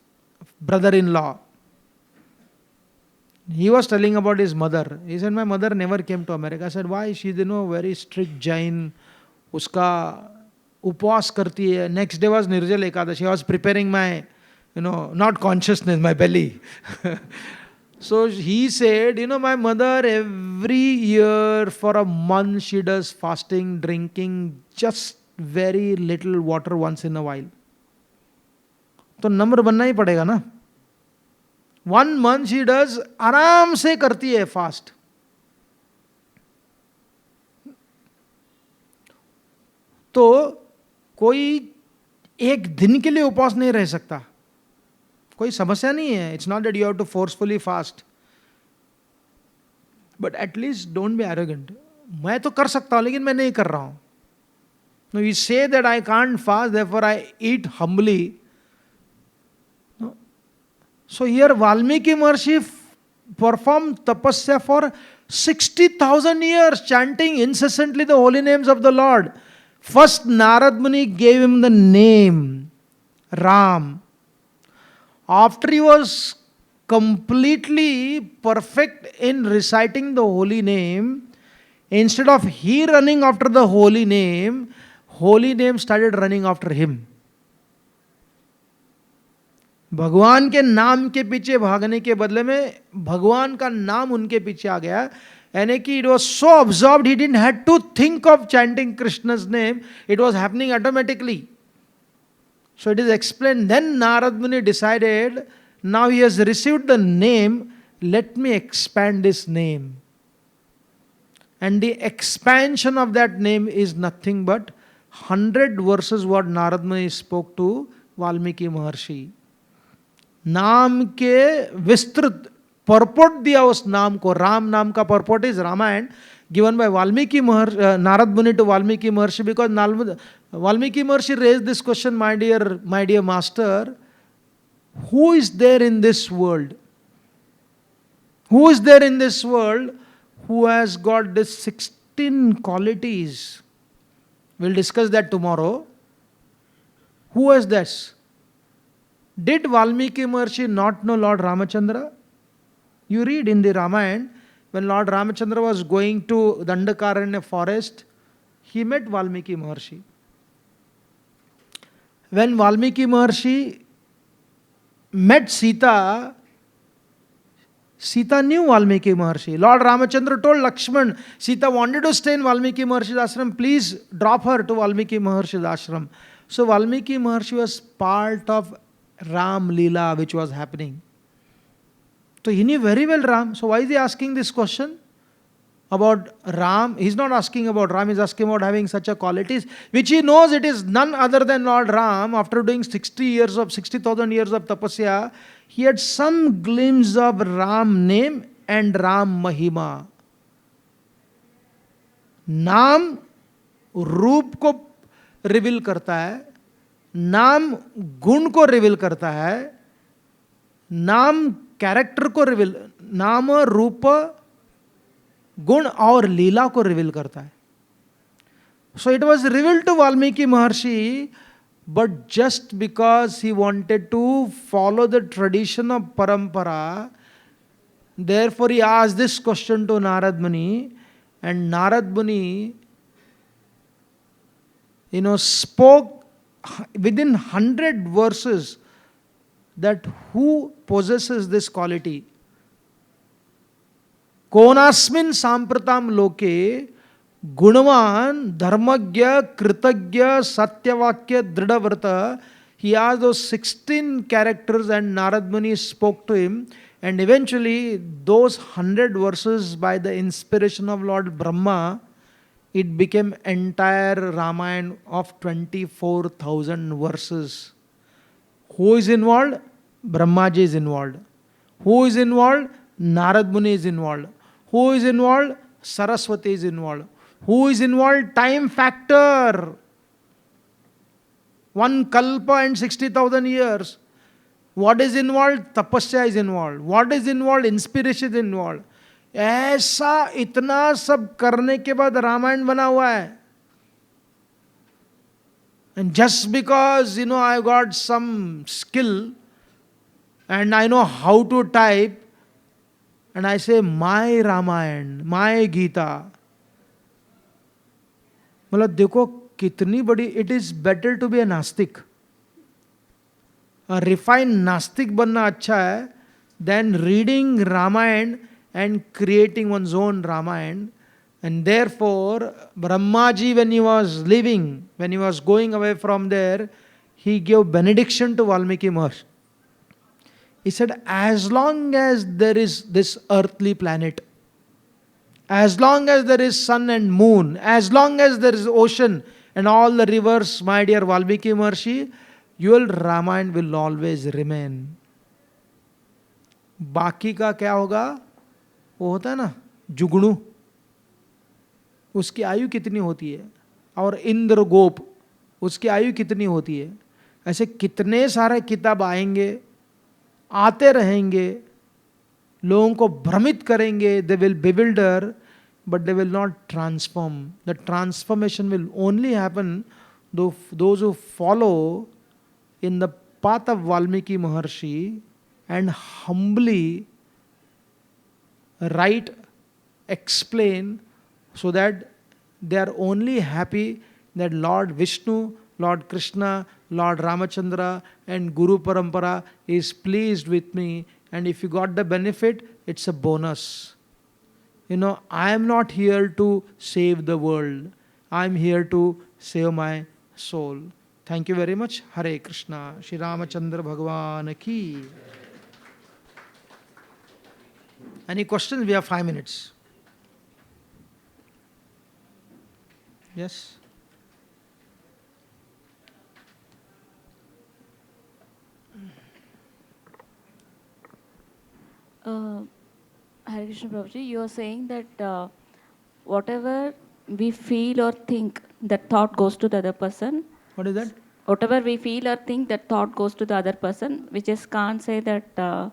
brother-in-law, he was telling about his mother. He said, my mother never came to America. I said, why? She's, you know, very strict Jain. Uska upwas karti hai. Next day was Nirjala Ekadashi. I was preparing my, you know, not consciousness, my belly. So he said, you know, my mother every year for a month she does fasting, drinking just very little water once in a while. तो नम्र बनना ही पड़ेगा ना. 1 month she does, आराम से करती है fast. तो कोई एक दिन के लिए उपवास नहीं रह सकता, कोई समस्या नहीं है. It's not that you have to forcefully fast, but at least don't be arrogant. मैं तो कर सकता हूं लेकिन मैं नहीं कर रहा हूं. No, you say that I can't fast, therefore I eat humbly. So here Valmiki Maharshi performed tapasya for 60,000 years, chanting incessantly the holy names of the Lord. First Narad Muni gave him the name Ram. After he was completely perfect in reciting the holy name, instead of he running after the holy name started running after him. भगवान के नाम के पीछे भागने के बदले में भगवान का नाम उनके पीछे आ गया. यानी कि it was so observed, he didn't had to think of chanting Krishna's name, it was happening automatically. So it is explain. Then Narada Muni decided, now he has received the name, let me expand this name. And the expansion of that name is nothing but 100 verses what Narada Muni spoke to Valmiki महर्षि. नाम के विस्तृत परपोट दिया उस नाम को. राम नाम का purport is Ramayana, given by Valmiki Maharshi, Narad Muni to Valmiki Maharshi, because Valmiki Maharshi raised this question, my dear master, who is there in this world? Who is there in this world who has got this 16 qualities? We'll discuss that tomorrow. Who has this? Did Valmiki Maharshi not know Lord Ramachandra? You read in the Ramayana, when Lord Ramachandra was going to Dandakaranya forest, he met Valmiki Maharshi. When Valmiki Maharshi met Sita, Sita knew Valmiki Maharshi. Lord Ramachandra told Lakshman, Sita wanted to stay in Valmiki Maharshi's ashram, please drop her to Valmiki Maharshi's ashram. So Valmiki Maharshi was part of Ram Leela which was happening. So he knew very well Ram. So why is he asking this question about Ram? He's not asking about Ram, he's asking about having such a qualities, which he knows it is none other than Lord Ram. After doing 60,000 years of tapasya, he had some glimpse of Ram name and Ram Mahima. नाम रूप को reveal करता है, नाम गुण को reveal करता है, नाम कैरेक्टर को रिवील, नाम रूप गुण और लीला को रिवील करता है. So it was revealed to Valmiki Maharshi, but just because he wanted to follow the tradition of parampara, therefore he asked this question to Narad Muni, and Narad Muni, spoke within 100 verses that who possesses this quality. कोनास्मिन् साम्प्रताम लोके गुणवान धर्मज्ञ कृतज्ञ सत्यवाक्य दृढ़व्रत. He asked those 16 characters and Narad Muni spoke to him, and eventually those 100 verses, by the inspiration of Lord Brahma, it became entire Ramayana of 24,000 verses. Who is involved? Brahmaji is involved. Who is involved? Narad Muni is involved. Who is involved? Saraswati is involved. Who is involved? Time factor. One kalpa and 60,000 years. What is involved? Tapasya is involved. What is involved? Inspiration is involved. ऐसा इतना सब करने के बाद रामायण बना हुआ है. And just because, I got some skill and I know how to type, and I say my Ramayana, my Gita. मतलब देखो कितनी बड़ी. It is better to be a nastik, refined nastik बनना अच्छा है then reading Ramayana and creating one's own Ramayana. And therefore, Brahmaji, when he was leaving, when he was going away from there, he gave benediction to Valmiki Maharshi. He said, as long as there is this earthly planet, as long as there is sun and moon, as long as there is ocean and all the rivers, my dear Valmiki Maharshi, your Ramayana will always remain. बाकी का क्या होगा? वो होता है ना जुगनू, उसकी आयु कितनी होती है, और इंद्रगोप उसकी आयु कितनी होती है. ऐसे कितने सारे किताब आएंगे, आते रहेंगे, लोगों को भ्रमित करेंगे. They will bewilder, but they will not transform. The transformation will only happen those who follow in the path of Valmiki Maharshi and humbly write, explain, so that they are only happy that Lord Vishnu, Lord Krishna, Lord Ramachandra and Guru Parampara is pleased with me, and if you got the benefit, it's a bonus. I am not here to save the world. I am here to save my soul. Thank you very much. Hare Krishna. Shri Ramachandra Bhagavan ki. Any questions? We have 5 minutes. Yes? Hare Krishna Prabhuji, you are saying that whatever we feel or think, that thought goes to the other person. What is that? Whatever we feel or think, that thought goes to the other person. We just can't say that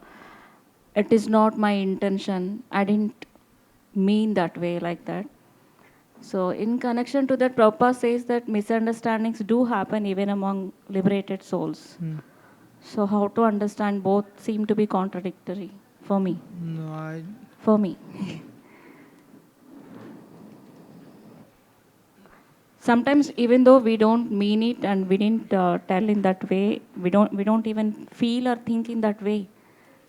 it is not my intention. I didn't mean that way, like that. So, in connection to that, Prabhupada says that misunderstandings do happen even among liberated souls. So, how to understand both seem to be contradictory for me. No, For me. Sometimes, even though we don't mean it and we didn't tell in that way, we don't even feel or think in that way.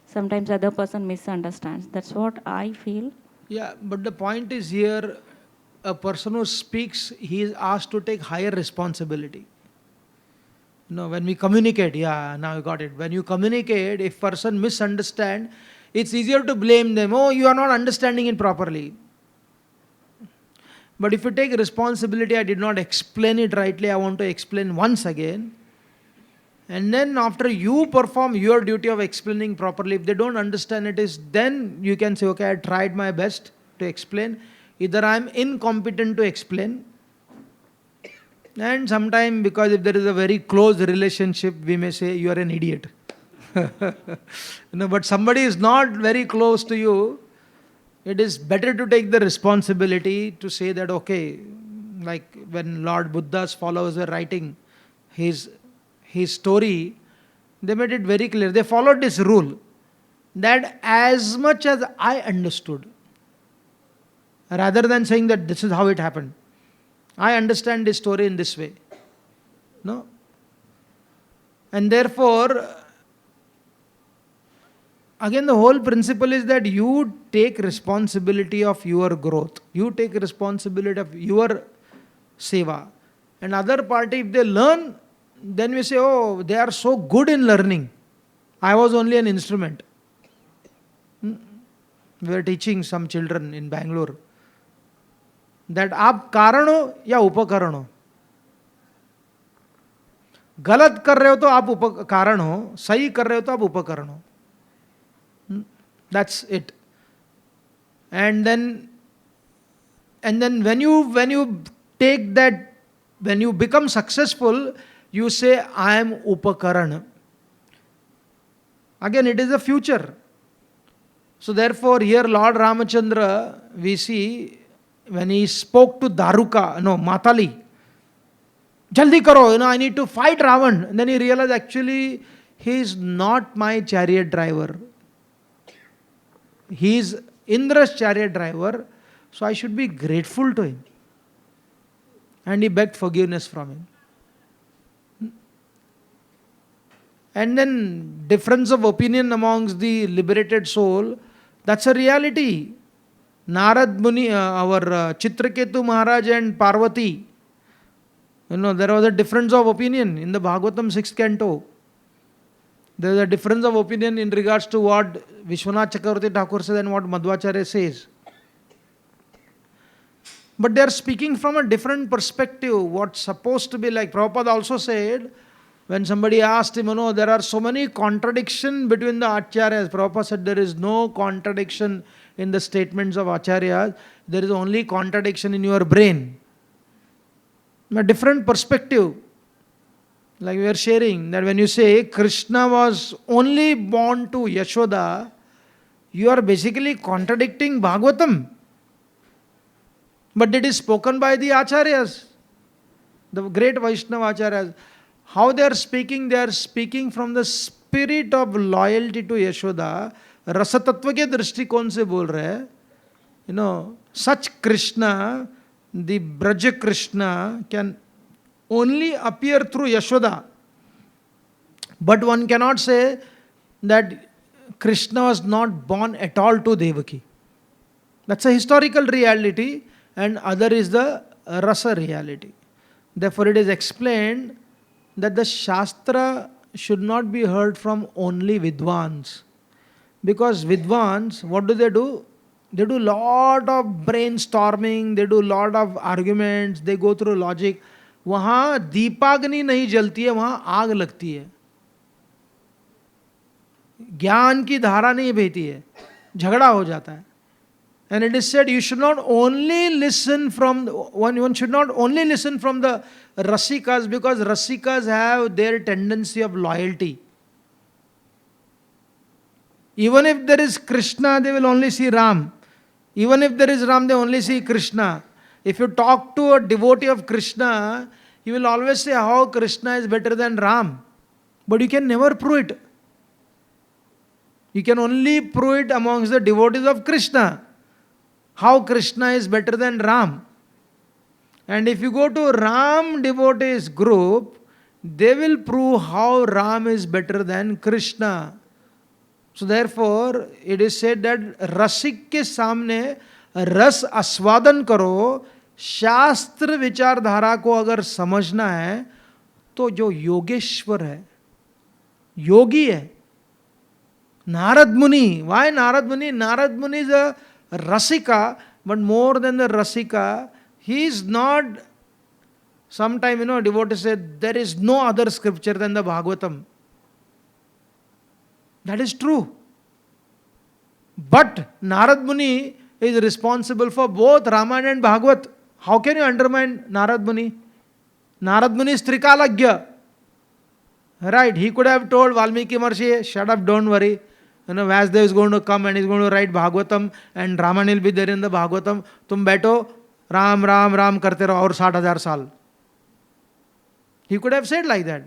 Sometimes other person misunderstands. That's what I feel. yeah, but the point is here, a person who speaks, he is asked to take higher responsibility. No, when we communicate, yeah, now you got it. When you communicate, if person misunderstand, it's easier to blame them. Oh, you are not understanding it properly. But if you take responsibility, I did not explain it rightly, I want to explain once again. And then after you perform your duty of explaining properly, if they don't understand it is, then you can say, okay, I tried my best to explain. Either I am incompetent to explain, and sometime because if there is a very close relationship, we may say you are an idiot. But somebody is not very close to you, it is better to take the responsibility to say that, okay, like when Lord Buddha's followers were writing his story, they made it very clear. They followed this rule that as much as I understood, rather than saying that this is how it happened, I understand this story in this way. No? And therefore, again, the whole principle is that you take responsibility of your growth. You take responsibility of your seva. And other party, if they learn, then we say, oh, they are so good in learning. I was only an instrument. We were teaching some children in Bangalore that आप कारण हो या उपकरण हो. गलत कर रहे हो तो आप कारण हो, सही कर रहे हो तो आप उपकरण हो. That's it. And then when you take that, when you become successful, you say, I am upakaran. Again, it is a future. So therefore, here Lord Ramachandra, we see, when he spoke to Daruka, no, Matali, Jaldi karo, I need to fight Ravan. And then he realized, actually, he is not my chariot driver. He is Indra's chariot driver, so I should be grateful to him. And he begged forgiveness from him. And then difference of opinion amongst the liberated soul, that's a reality. Narad Muni, our Chitraketu Maharaj and Parvati, there was a difference of opinion in the Bhagavatam 6th canto. There is a difference of opinion in regards to what Vishwanath Chakravarti Thakur says and what Madhvacharya says. But they are speaking from a different perspective. What's supposed to be like, Prabhupada also said, when somebody asked him, there are so many contradictions between the Acharyas. Prabhupada said there is no contradiction in the statements of Acharyas. There is only contradiction in your brain. A different perspective. Like we are sharing, that when you say Krishna was only born to Yashoda, you are basically contradicting Bhagavatam. But it is spoken by the Acharyas, the great Vaishnava Acharyas. How they are speaking from the spirit of loyalty to Yashoda. Rasa Tattva ke drishtikon se bol rahe. Such Krishna, the Braja Krishna, can only appear through Yashoda. But one cannot say that Krishna was not born at all to Devaki. That's a historical reality, and other is the rasa reality. Therefore, it is explained that the Shastra should not be heard from only Vidwans. Because Vidwans, what do? They do lot of brainstorming, they do lot of arguments, they go through logic. वहाँ दीपाग्नि नहीं जलती है, वहाँ आग लगती है. ज्ञान की धारा नहीं बहती है, झगड़ा हो जाता है. And it is said you should not only listen from one should not only listen from the Rasikas, because Rasikas have their tendency of loyalty. Even if there is Krishna, they will only see Ram. Even if there is Ram, they only see Krishna. If you talk to a devotee of Krishna, he will always say how Krishna is better than Ram. But you can never prove it. You can only prove it amongst the devotees of Krishna. How Krishna is better than Ram. And if you go to Ram devotees group, they will prove how Ram is better than Krishna. So therefore, it is said that रसिक के सामने रस आस्वादन करो, शास्त्र विचारधारा को अगर समझना है तो जो योगेश्वर है, योगी है, Narad Muni. Why Narad Muni? Narad Muni is a Rasika, but more than the Rasika, he is not. Sometime, devotees say there is no other scripture than the Bhagavatam. That is true. But Narad Muni is responsible for both Ramayana and Bhagavat. How can you undermine Narad Muni? Narad Muni is Trikalagya. Right, he could have told Valmiki Maharishi, shut up, don't worry. Vyasdev is going to come and he is going to write Bhagavatam and Ramayana will be there in the Bhagavatam. Tum बैठो, Ram, Ram, Ram करते रहो और 60,000 साल. He could have said like that.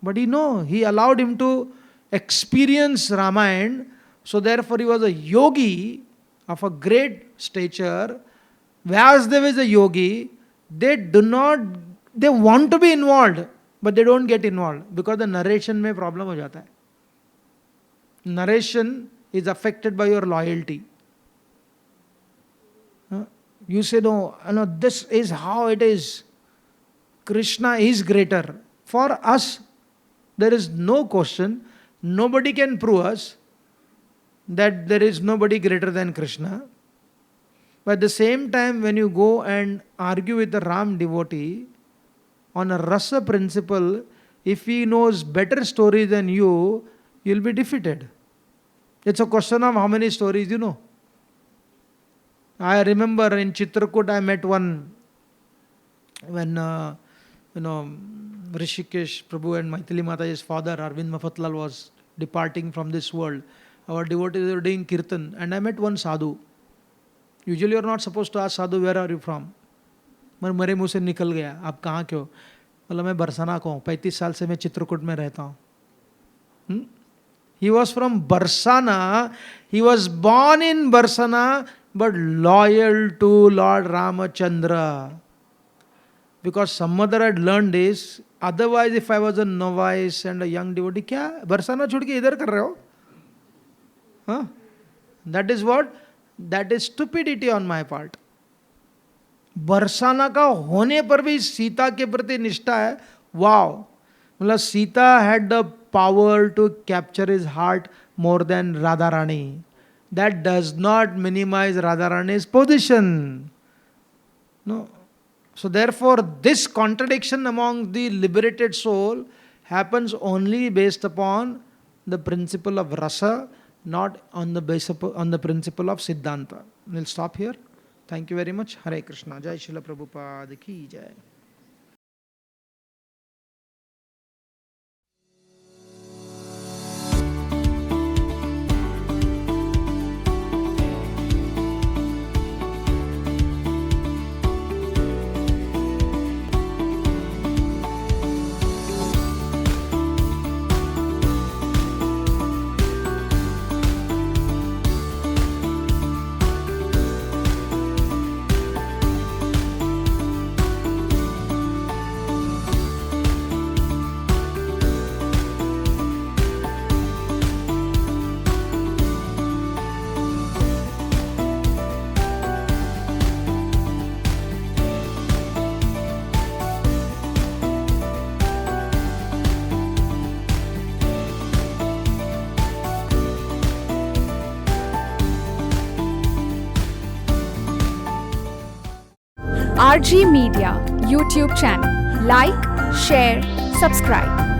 But he allowed him to experience Ramayana. So therefore he was a yogi of a great stature. Vyasdev is a yogi. They want to be involved, but they don't get involved because the narration में problem हो जाता है. Narration is affected by your loyalty. You say, no, this is how it is. Krishna is greater. For us, there is no question. Nobody can prove us that there is nobody greater than Krishna. But at the same time, when you go and argue with a Ram devotee on a rasa principle, if he knows better stories than you, you'll be defeated. It's a question of how many stories you know. I remember in Chitrakoot I met one when Rishikesh Prabhu and Maithili Mataji's father Arvind Mafatlal was departing from this world. Our devotees were doing kirtan and I met one sadhu. Usually you are not supposed to ask sadhu, where are you from? मेरे मुंह से निकल गया, आप कहाँ के हो? बोला मैं बरसाना को हूँ, 35 साल से मैं चित्रकूट में रहता हूँ. He was from Barsana. He was born in Barsana, but loyal to Lord Ramachandra. Because some mother had learned this. Otherwise, if I was a novice and a young devotee, क्या Barsana छोड़ के इधर कर रहे हो? Huh? That is what? That is stupidity on my part. Barsana का होने पर भी सीता के प्रति निष्ठा है. वाव, मतलब Sita had the power to capture his heart more than Radharani. That does not minimize Radharani's position. No. So therefore, this contradiction among the liberated soul happens only based upon the principle of rasa, not on the principle of Siddhanta. We'll stop here. Thank you very much. Hare Krishna. Jai Srila Prabhupada ki jai. RG Media YouTube channel. Like, share, subscribe.